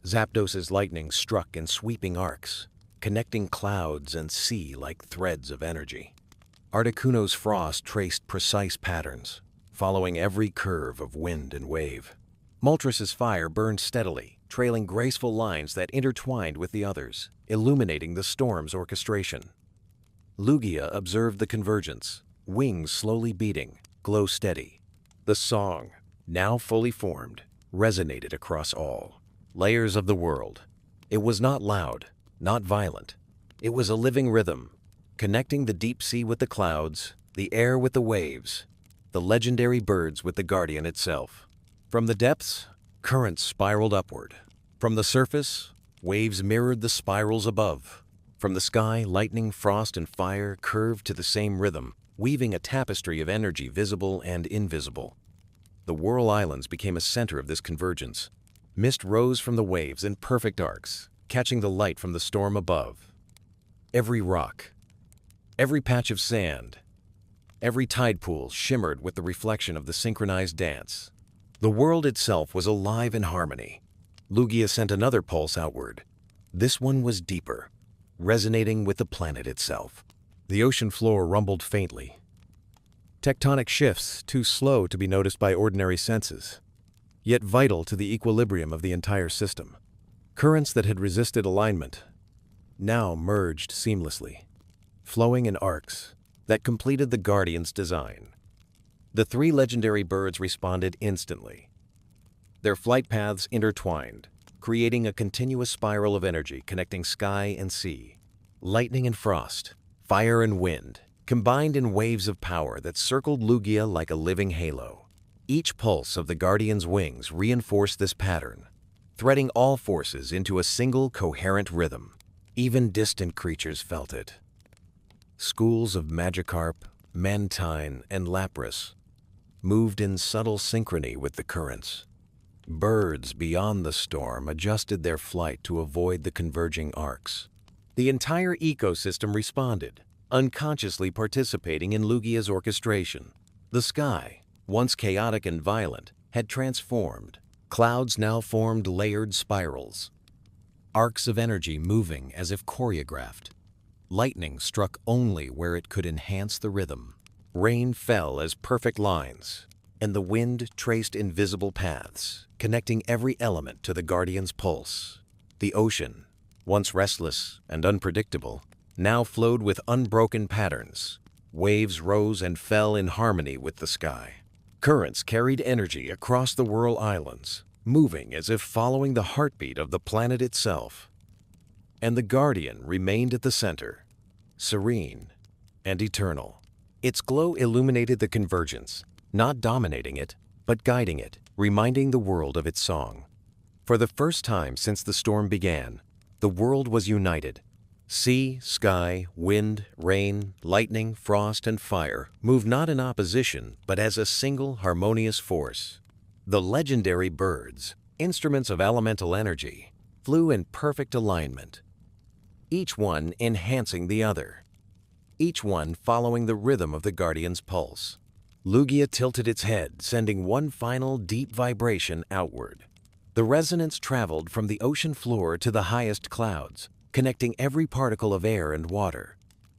Zapdos's lightning struck in sweeping arcs, connecting clouds and sea like threads of energy. Articuno's frost traced precise patterns, following every curve of wind and wave. Moltres' fire burned steadily, trailing graceful lines that intertwined with the others, illuminating the storm's orchestration. Lugia observed the convergence, wings slowly beating, glow steady. The song, now fully formed, resonated across all layers of the world. It was not loud, not violent. It was a living rhythm, connecting the deep sea with the clouds, the air with the waves, the legendary birds with the Guardian itself. From the depths, currents spiraled upward. From the surface, waves mirrored the spirals above. From the sky, lightning, frost, and fire curved to the same rhythm, weaving a tapestry of energy visible and invisible. The Whirl Islands became a center of this convergence. Mist rose from the waves in perfect arcs, catching the light from the storm above. Every rock, every patch of sand, every tide pool shimmered with the reflection of the synchronized dance. The world itself was alive in harmony. Lugia sent another pulse outward. This one was deeper, resonating with the planet itself. The ocean floor rumbled faintly. Tectonic shifts too slow to be noticed by ordinary senses, yet vital to the equilibrium of the entire system. Currents that had resisted alignment now merged seamlessly, flowing in arcs that completed the Guardian's design. The three legendary birds responded instantly. Their flight paths intertwined, creating a continuous spiral of energy connecting sky and sea. Lightning and frost, fire and wind, combined in waves of power that circled Lugia like a living halo. Each pulse of the Guardian's wings reinforced this pattern, threading all forces into a single coherent rhythm. Even distant creatures felt it. Schools of Magikarp, Mantine, and Lapras moved in subtle synchrony with the currents. Birds beyond the storm adjusted their flight to avoid the converging arcs. The entire ecosystem responded, unconsciously participating in Lugia's orchestration. The sky, once chaotic and violent, had transformed. Clouds now formed layered spirals, arcs of energy moving as if choreographed. Lightning struck only where it could enhance the rhythm. Rain fell as perfect lines, and the wind traced invisible paths, connecting every element to the Guardian's pulse. The ocean, once restless and unpredictable, now flowed with unbroken patterns. Waves rose and fell in harmony with the sky. Currents carried energy across the Whirl Islands, moving as if following the heartbeat of the planet itself. And the Guardian remained at the center, serene and eternal. Its glow illuminated the convergence, not dominating it, but guiding it, reminding the world of its song. For the first time since the storm began, the world was united, Sea, sky, wind, rain, lightning, frost, and fire move not in opposition, but as a single harmonious force. The legendary birds, instruments of elemental energy, flew in perfect alignment, each one enhancing the other, each one following the rhythm of the guardian's pulse. Lugia tilted its head, sending one final deep vibration outward. The resonance traveled from the ocean floor to the highest clouds, connecting every particle of air and water.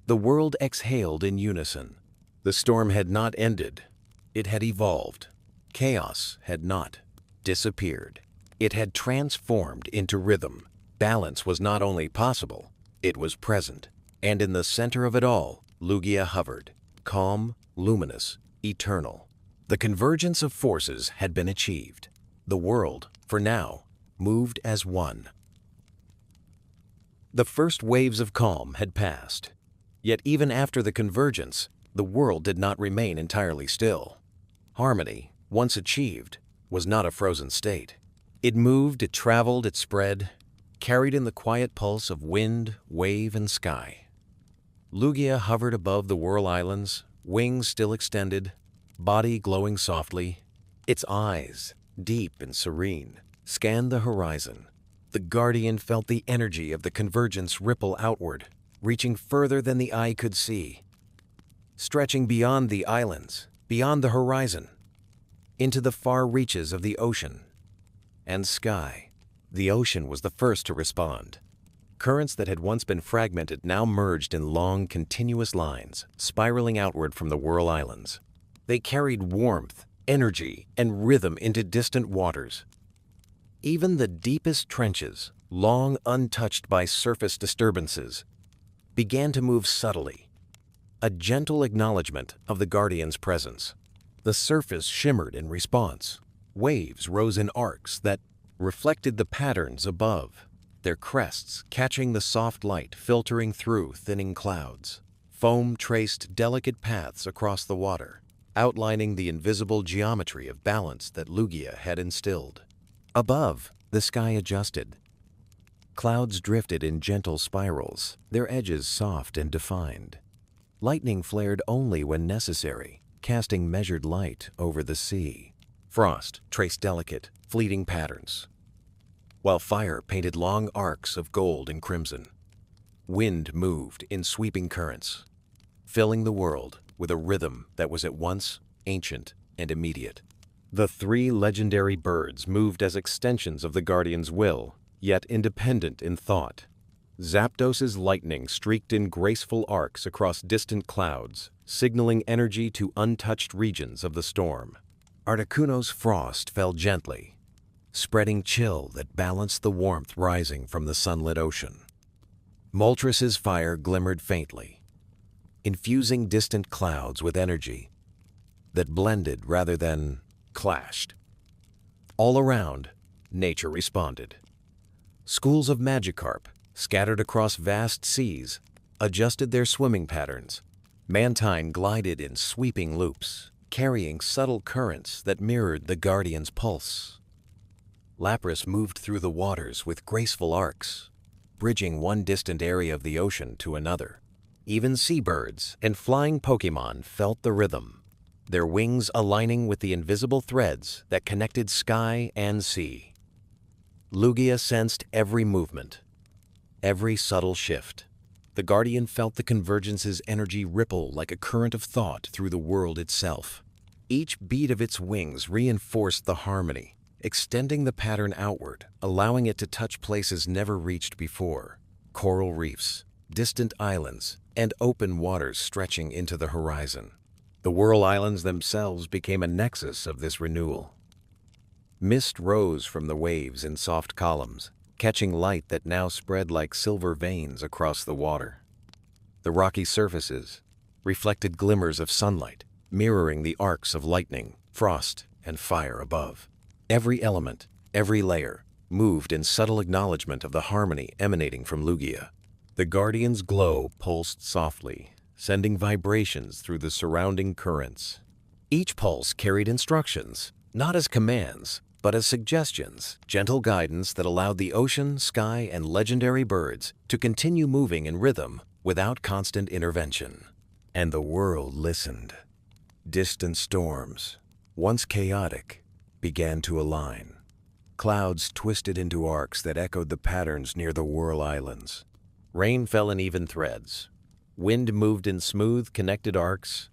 The world exhaled in unison. The storm had not ended. It had evolved. Chaos had not disappeared. It had transformed into rhythm. Balance was not only possible, it was present. And in the center of it all, Lugia hovered, calm, luminous, eternal. The convergence of forces had been achieved. The world, for now, moved as one. The first waves of calm had passed. Yet even after the convergence, the world did not remain entirely still. Harmony, once achieved, was not a frozen state. It moved, it traveled, it spread, carried in the quiet pulse of wind, wave, and sky. Lugia hovered above the Whirl Islands, wings still extended, body glowing softly. Its eyes, deep and serene, scanned the horizon. The guardian felt the energy of the convergence ripple outward, reaching further than the eye could see, stretching beyond the islands, beyond the horizon, into the far reaches of the ocean and sky. The ocean was the first to respond. Currents that had once been fragmented now merged in long, continuous lines, spiraling outward from the Whirl Islands. They carried warmth, energy, and rhythm into distant waters. Even the deepest trenches, long untouched by surface disturbances, began to move subtly, a gentle acknowledgement of the guardian's presence. The surface shimmered in response. Waves rose in arcs that reflected the patterns above, their crests catching the soft light filtering through thinning clouds. Foam traced delicate paths across the water, outlining the invisible geometry of balance that Lugia had instilled. Above, the sky adjusted. Clouds drifted in gentle spirals, their edges soft and defined. Lightning flared only when necessary, casting measured light over the sea. Frost traced delicate, fleeting patterns, while fire painted long arcs of gold and crimson. Wind moved in sweeping currents, filling the world with a rhythm that was at once ancient and immediate. The three legendary birds moved as extensions of the guardian's will, yet independent in thought. Zapdos's lightning streaked in graceful arcs across distant clouds, signaling energy to untouched regions of the storm. Articuno's frost fell gently, spreading chill that balanced the warmth rising from the sunlit ocean. Moltres' fire glimmered faintly, infusing distant clouds with energy that blended rather than clashed. All around, nature responded. Schools of Magikarp, scattered across vast seas, adjusted their swimming patterns. Mantine glided in sweeping loops, carrying subtle currents that mirrored the guardian's pulse. Lapras moved through the waters with graceful arcs, bridging one distant area of the ocean to another. Even seabirds and flying Pokémon felt the rhythm, their wings aligning with the invisible threads that connected sky and sea. Lugia sensed every movement, every subtle shift. The Guardian felt the convergence's energy ripple like a current of thought through the world itself. Each beat of its wings reinforced the harmony, extending the pattern outward, allowing it to touch places never reached before. Coral reefs, distant islands, and open waters stretching into the horizon. The Whirl Islands themselves became a nexus of this renewal. Mist rose from the waves in soft columns, catching light that now spread like silver veins across the water. The rocky surfaces reflected glimmers of sunlight, mirroring the arcs of lightning, frost, and fire above. Every element, every layer, moved in subtle acknowledgement of the harmony emanating from Lugia. The Guardian's glow pulsed softly, sending vibrations through the surrounding currents. Each pulse carried instructions, not as commands, but as suggestions, gentle guidance that allowed the ocean, sky, and legendary birds to continue moving in rhythm without constant intervention. And the world listened. Distant storms, once chaotic, began to align. Clouds twisted into arcs that echoed the patterns near the Whirl Islands. Rain fell in even threads. Wind moved in smooth, connected arcs,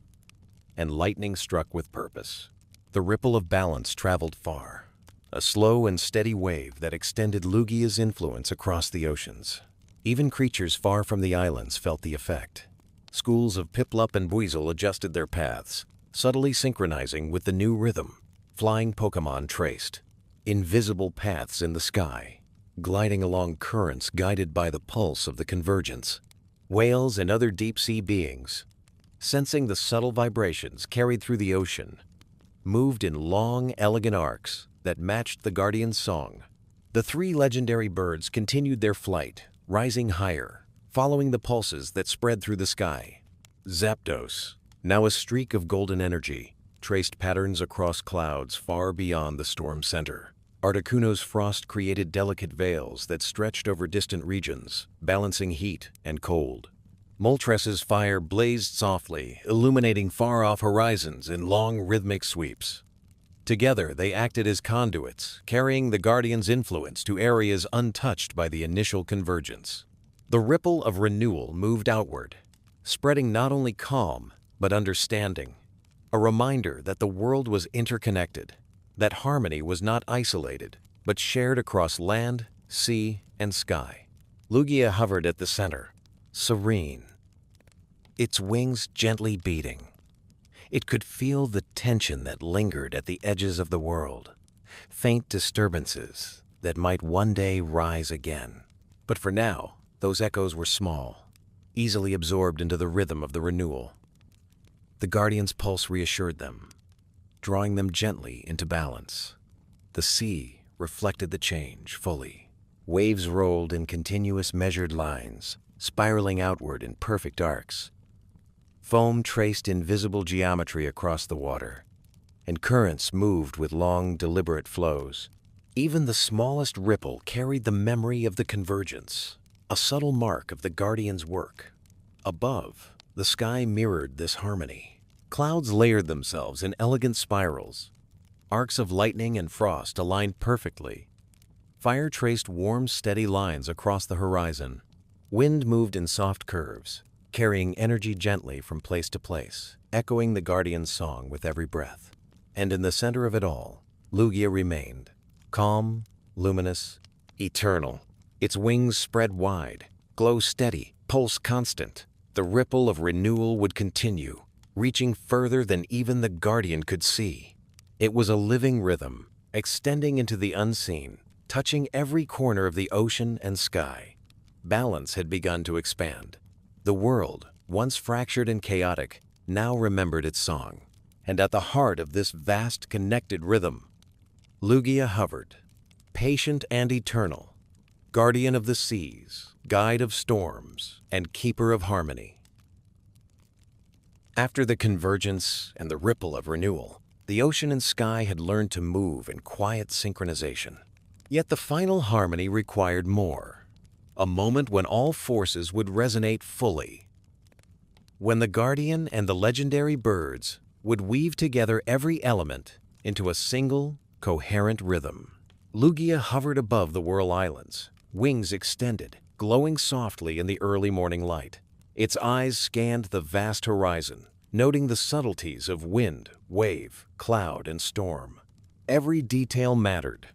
and lightning struck with purpose. The ripple of balance traveled far, a slow and steady wave that extended Lugia's influence across the oceans. Even creatures far from the islands felt the effect. Schools of Piplup and Buizel adjusted their paths, subtly synchronizing with the new rhythm. Flying Pokémon traced invisible paths in the sky, gliding along currents guided by the pulse of the convergence. Whales and other deep-sea beings, sensing the subtle vibrations carried through the ocean, moved in long, elegant arcs that matched the Guardian's song. The three legendary birds continued their flight, rising higher, following the pulses that spread through the sky. Zapdos, now a streak of golden energy, traced patterns across clouds far beyond the storm center. Articuno's frost created delicate veils that stretched over distant regions, balancing heat and cold. Moltres' fire blazed softly, illuminating far-off horizons in long rhythmic sweeps. Together, they acted as conduits, carrying the Guardian's influence to areas untouched by the initial convergence. The ripple of renewal moved outward, spreading not only calm, but understanding. A reminder that the world was interconnected, that harmony was not isolated, but shared across land, sea, and sky. Lugia hovered at the center, serene, its wings gently beating. It could feel the tension that lingered at the edges of the world, faint disturbances that might one day rise again. But for now, those echoes were small, easily absorbed into the rhythm of the renewal. The Guardian's pulse reassured them, drawing them gently into balance. The sea reflected the change fully. Waves rolled in continuous measured lines, spiraling outward in perfect arcs. Foam traced invisible geometry across the water, and currents moved with long, deliberate flows. Even the smallest ripple carried the memory of the convergence, a subtle mark of the Guardian's work. Above, the sky mirrored this harmony. Clouds layered themselves in elegant spirals. Arcs of lightning and frost aligned perfectly. Fire traced warm, steady lines across the horizon. Wind moved in soft curves, carrying energy gently from place to place, echoing the Guardian's song with every breath. And in the center of it all, Lugia remained, calm, luminous, eternal. Its wings spread wide, glow steady, pulse constant. The ripple of renewal would continue, reaching further than even the Guardian could see. It was a living rhythm, extending into the unseen, touching every corner of the ocean and sky. Balance had begun to expand. The world, once fractured and chaotic, now remembered its song. And at the heart of this vast, connected rhythm, Lugia hovered, patient and eternal, guardian of the seas, guide of storms, and keeper of harmony. After the convergence and the ripple of renewal, the ocean and sky had learned to move in quiet synchronization. Yet the final harmony required more. A moment when all forces would resonate fully. When the Guardian and the legendary birds would weave together every element into a single, coherent rhythm. Lugia hovered above the Whirl Islands, wings extended, glowing softly in the early morning light. Its eyes scanned the vast horizon, noting the subtleties of wind, wave, cloud, and storm. Every detail mattered.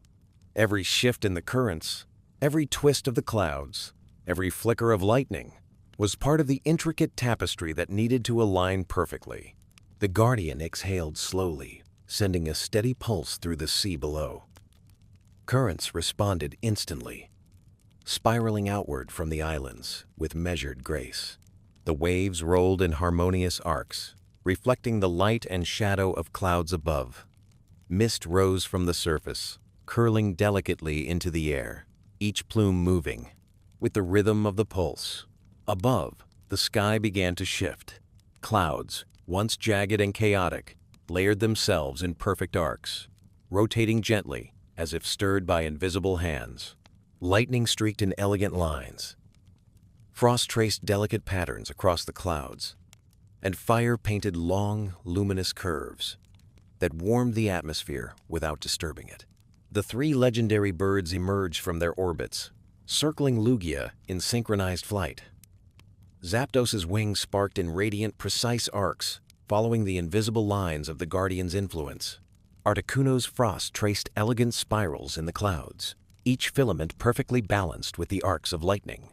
Every shift in the currents, every twist of the clouds, every flicker of lightning was part of the intricate tapestry that needed to align perfectly. The Guardian exhaled slowly, sending a steady pulse through the sea below. Currents responded instantly, spiraling outward from the islands with measured grace. The waves rolled in harmonious arcs, reflecting the light and shadow of clouds above. Mist rose from the surface, curling delicately into the air, each plume moving with the rhythm of the pulse. Above, the sky began to shift. Clouds, once jagged and chaotic, layered themselves in perfect arcs, rotating gently, as if stirred by invisible hands. Lightning streaked in elegant lines. Frost traced delicate patterns across the clouds, and fire painted long, luminous curves that warmed the atmosphere without disturbing it. The three legendary birds emerged from their orbits, circling Lugia in synchronized flight. Zapdos's wings sparked in radiant, precise arcs, following the invisible lines of the Guardian's influence. Articuno's frost traced elegant spirals in the clouds, each filament perfectly balanced with the arcs of lightning.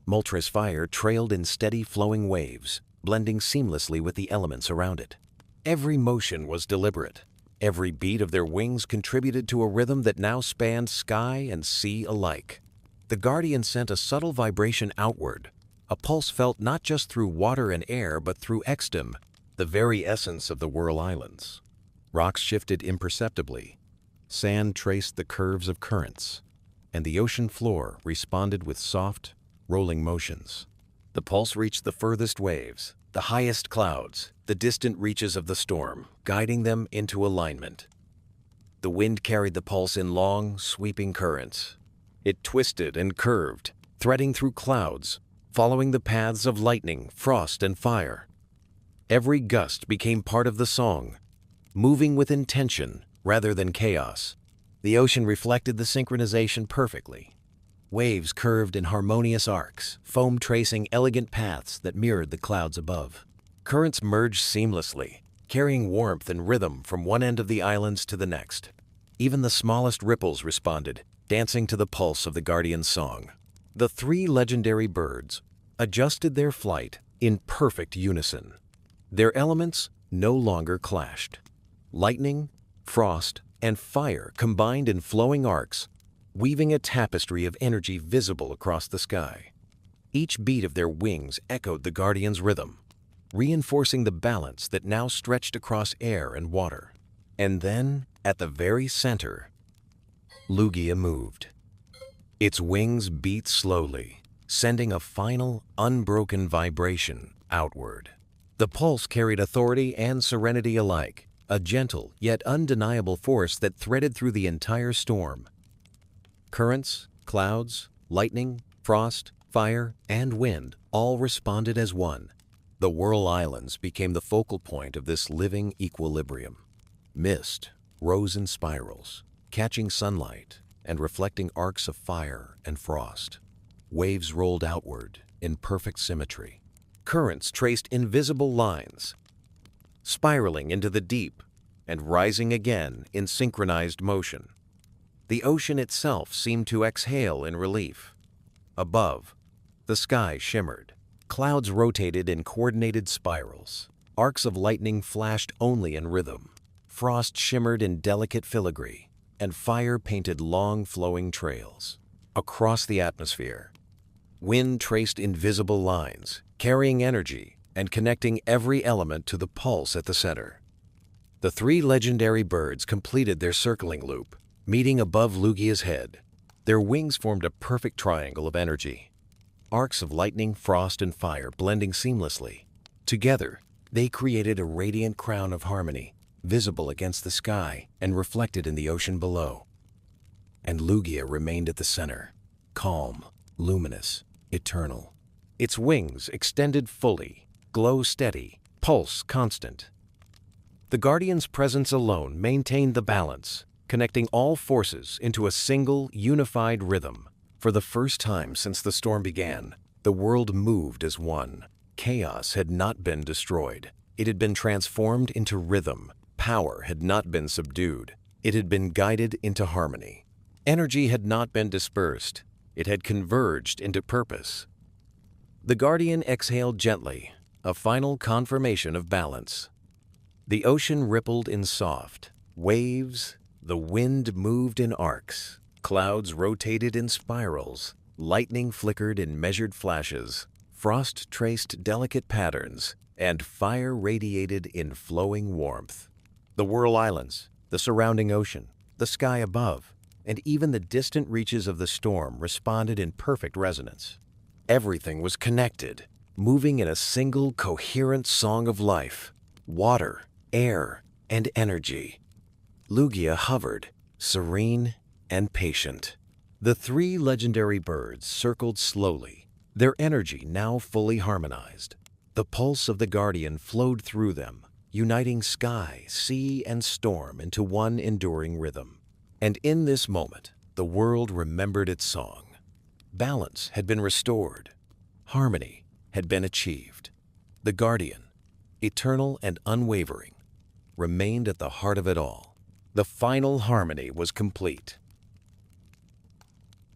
Moltres' fire trailed in steady, flowing waves, blending seamlessly with the elements around it. Every motion was deliberate. Every beat of their wings contributed to a rhythm that now spanned sky and sea alike. The Guardian sent a subtle vibration outward, a pulse felt not just through water and air but through Extem, the very essence of the Whirl Islands. Rocks shifted imperceptibly, sand traced the curves of currents, and the ocean floor responded with soft, rolling motions. The pulse reached the furthest waves, the highest clouds, the distant reaches of the storm, guiding them into alignment. The wind carried the pulse in long, sweeping currents. It twisted and curved, threading through clouds, following the paths of lightning, frost, and fire. Every gust became part of the song, moving with intention rather than chaos. The ocean reflected the synchronization perfectly. Waves curved in harmonious arcs, foam tracing elegant paths that mirrored the clouds above. Currents merged seamlessly, carrying warmth and rhythm from one end of the islands to the next. Even the smallest ripples responded, dancing to the pulse of the Guardian's song. The three legendary birds adjusted their flight in perfect unison. Their elements no longer clashed. Lightning, frost, and fire combined in flowing arcs, weaving a tapestry of energy visible across the sky. Each beat of their wings echoed the Guardian's rhythm, reinforcing the balance that now stretched across air and water. And then, at the very center, Lugia moved. Its wings beat slowly, sending a final, unbroken vibration outward. The pulse carried authority and serenity alike, a gentle yet undeniable force that threaded through the entire storm. Currents, clouds, lightning, frost, fire, and wind all responded as one. The Whirl Islands became the focal point of this living equilibrium. Mist rose in spirals, catching sunlight and reflecting arcs of fire and frost. Waves rolled outward in perfect symmetry. Currents traced invisible lines, spiraling into the deep and rising again in synchronized motion. The ocean itself seemed to exhale in relief. Above, the sky shimmered. Clouds rotated in coordinated spirals. Arcs of lightning flashed only in rhythm. Frost shimmered in delicate filigree, and fire painted long flowing trails. Across the atmosphere, wind traced invisible lines, carrying energy and connecting every element to the pulse at the center. The three legendary birds completed their circling loop, meeting above Lugia's head. Their wings formed a perfect triangle of energy. Arcs of lightning, frost, and fire blending seamlessly. Together, they created a radiant crown of harmony, visible against the sky and reflected in the ocean below. And Lugia remained at the center, calm, luminous, eternal. Its wings extended fully, glow steady, pulse constant. The Guardian's presence alone maintained the balance, connecting all forces into a single, unified rhythm. For the first time since the storm began, the world moved as one. Chaos had not been destroyed. It had been transformed into rhythm. Power had not been subdued. It had been guided into harmony. Energy had not been dispersed. It had converged into purpose. The Guardian exhaled gently, a final confirmation of balance. The ocean rippled in soft waves. The wind moved in arcs. Clouds rotated in spirals. Lightning flickered in measured flashes. Frost traced delicate patterns, and fire radiated in flowing warmth. The Whirl Islands, the surrounding ocean, the sky above, and even the distant reaches of the storm responded in perfect resonance. Everything was connected, moving in a single coherent song of life, water, air, and energy. Lugia hovered, serene and patient. The three legendary birds circled slowly, their energy now fully harmonized. The pulse of the guardian flowed through them, uniting sky, sea, and storm into one enduring rhythm. And in this moment, the world remembered its song. Balance had been restored. Harmony had been achieved. The guardian, eternal and unwavering, remained at the heart of it all. The final harmony was complete.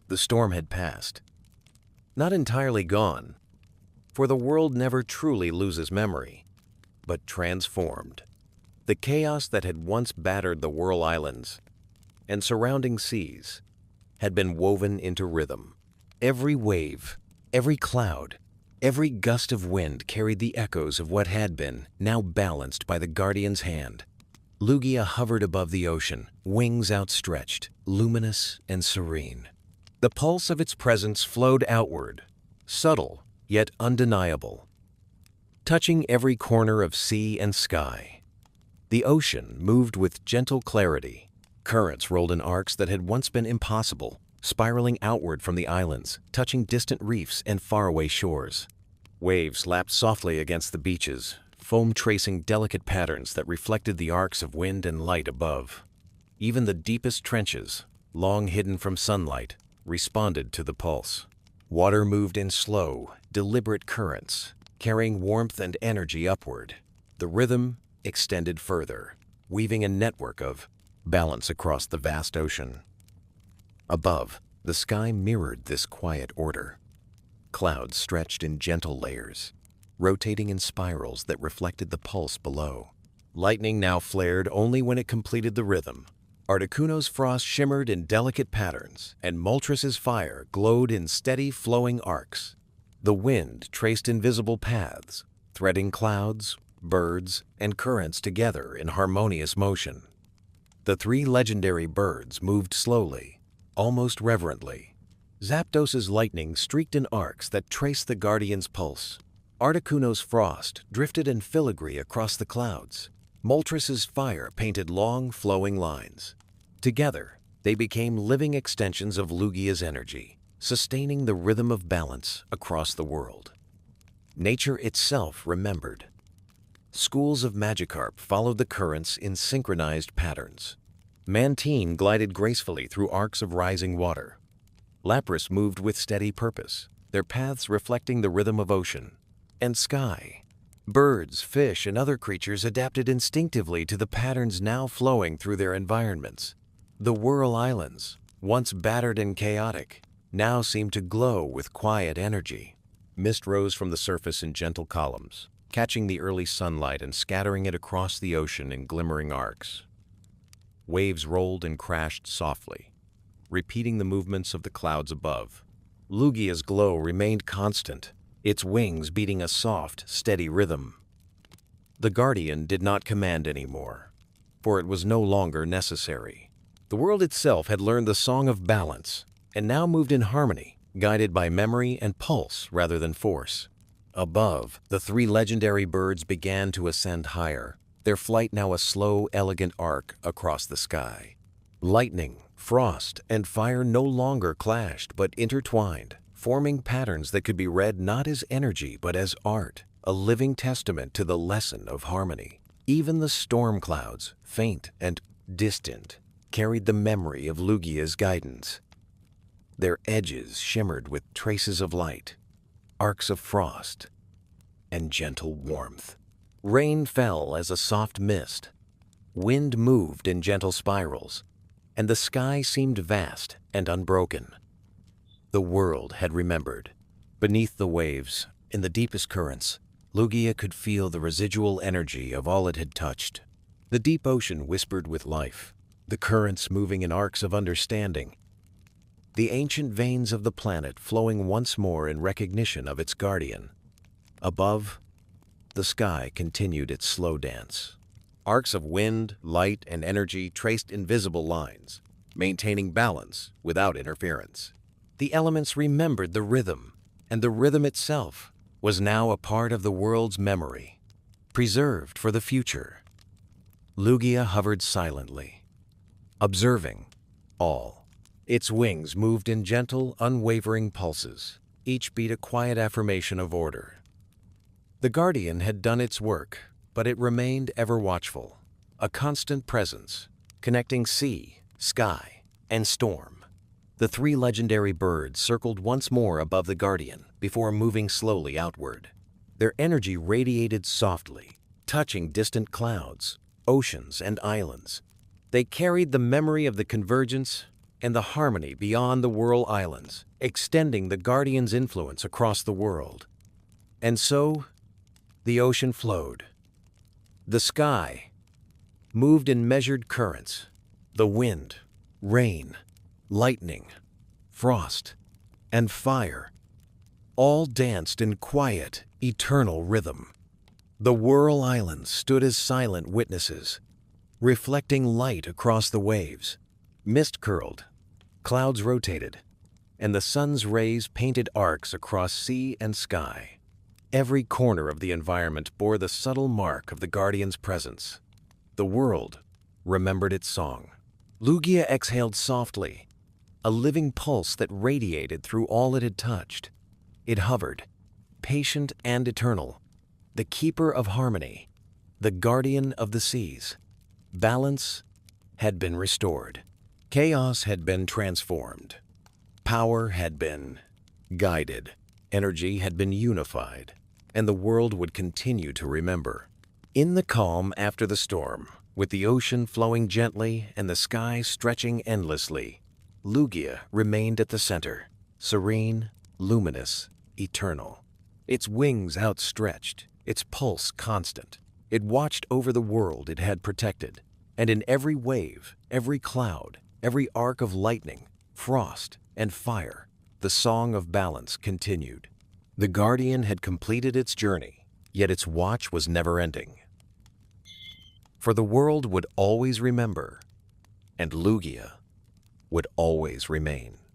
The storm had passed. Not entirely gone, for the world never truly loses memory, but transformed. The chaos that had once battered the Whirl Islands and surrounding seas had been woven into rhythm. Every wave, every cloud, every gust of wind carried the echoes of what had been, now balanced by the guardian's hand. Lugia hovered above the ocean, wings outstretched, luminous and serene. The pulse of its presence flowed outward, subtle yet undeniable, touching every corner of sea and sky. The ocean moved with gentle clarity. Currents rolled in arcs that had once been impossible, spiraling outward from the islands, touching distant reefs and faraway shores. Waves lapped softly against the beaches, foam tracing delicate patterns that reflected the arcs of wind and light above. Even the deepest trenches, long hidden from sunlight, responded to the pulse. Water moved in slow, deliberate currents, carrying warmth and energy upward. The rhythm extended further, weaving a network of balance across the vast ocean. Above, the sky mirrored this quiet order. Clouds stretched in gentle layers, rotating in spirals that reflected the pulse below. Lightning now flared only when it completed the rhythm. Articuno's frost shimmered in delicate patterns, and Moltres' fire glowed in steady flowing arcs. The wind traced invisible paths, threading clouds, birds, and currents together in harmonious motion. The three legendary birds moved slowly, almost reverently. Zapdos's lightning streaked in arcs that traced the guardian's pulse. Articuno's frost drifted in filigree across the clouds. Moltres' fire painted long, flowing lines. Together, they became living extensions of Lugia's energy, sustaining the rhythm of balance across the world. Nature itself remembered. Schools of Magikarp followed the currents in synchronized patterns. Mantine glided gracefully through arcs of rising water. Lapras moved with steady purpose, their paths reflecting the rhythm of ocean and sky. Birds, fish, and other creatures adapted instinctively to the patterns now flowing through their environments. The Whirl Islands, once battered and chaotic, now seemed to glow with quiet energy. Mist rose from the surface in gentle columns, catching the early sunlight and scattering it across the ocean in glimmering arcs. Waves rolled and crashed softly, repeating the movements of the clouds above. Lugia's glow remained constant, its wings beating a soft, steady rhythm. The guardian did not command anymore, for it was no longer necessary. The world itself had learned the song of balance, and now moved in harmony, guided by memory and pulse rather than force. Above, the three legendary birds began to ascend higher, their flight now a slow, elegant arc across the sky. Lightning, frost, and fire no longer clashed but intertwined, forming patterns that could be read not as energy but as art, a living testament to the lesson of harmony. Even the storm clouds, faint and distant, carried the memory of Lugia's guidance. Their edges shimmered with traces of light, arcs of frost, and gentle warmth. Rain fell as a soft mist. Wind moved in gentle spirals, and the sky seemed vast and unbroken. The world had remembered. Beneath the waves, in the deepest currents, Lugia could feel the residual energy of all it had touched. The deep ocean whispered with life, the currents moving in arcs of understanding, the ancient veins of the planet flowing once more in recognition of its guardian. Above, the sky continued its slow dance. Arcs of wind, light, and energy traced invisible lines, maintaining balance without interference. The elements remembered the rhythm, and the rhythm itself was now a part of the world's memory, preserved for the future. Lugia hovered silently, observing all. Its wings moved in gentle, unwavering pulses, each beat a quiet affirmation of order. The guardian had done its work, but it remained ever watchful, a constant presence, connecting sea, sky, and storm. The three legendary birds circled once more above the guardian before moving slowly outward. Their energy radiated softly, touching distant clouds, oceans, and islands. They carried the memory of the convergence and the harmony beyond the Whirl Islands, extending the guardian's influence across the world. And so, the ocean flowed. The sky moved in measured currents. The wind, rain, lightning, frost, and fire all danced in quiet, eternal rhythm. The Whirl Islands stood as silent witnesses, reflecting light across the waves. Mist curled, clouds rotated, and the sun's rays painted arcs across sea and sky. Every corner of the environment bore the subtle mark of the guardian's presence. The world remembered its song. Lugia exhaled softly, a living pulse that radiated through all it had touched. It hovered, patient and eternal, the keeper of harmony, the guardian of the seas. Balance had been restored. Chaos had been transformed. Power had been guided. Energy had been unified, and the world would continue to remember. In the calm after the storm, with the ocean flowing gently and the sky stretching endlessly, Lugia remained at the center, serene, luminous, eternal. Its wings outstretched, its pulse constant. It watched over the world it had protected, and in every wave, every cloud, every arc of lightning, frost, and fire, the song of balance continued. The guardian had completed its journey, yet its watch was never ending. For the world would always remember, and Lugia would always remain.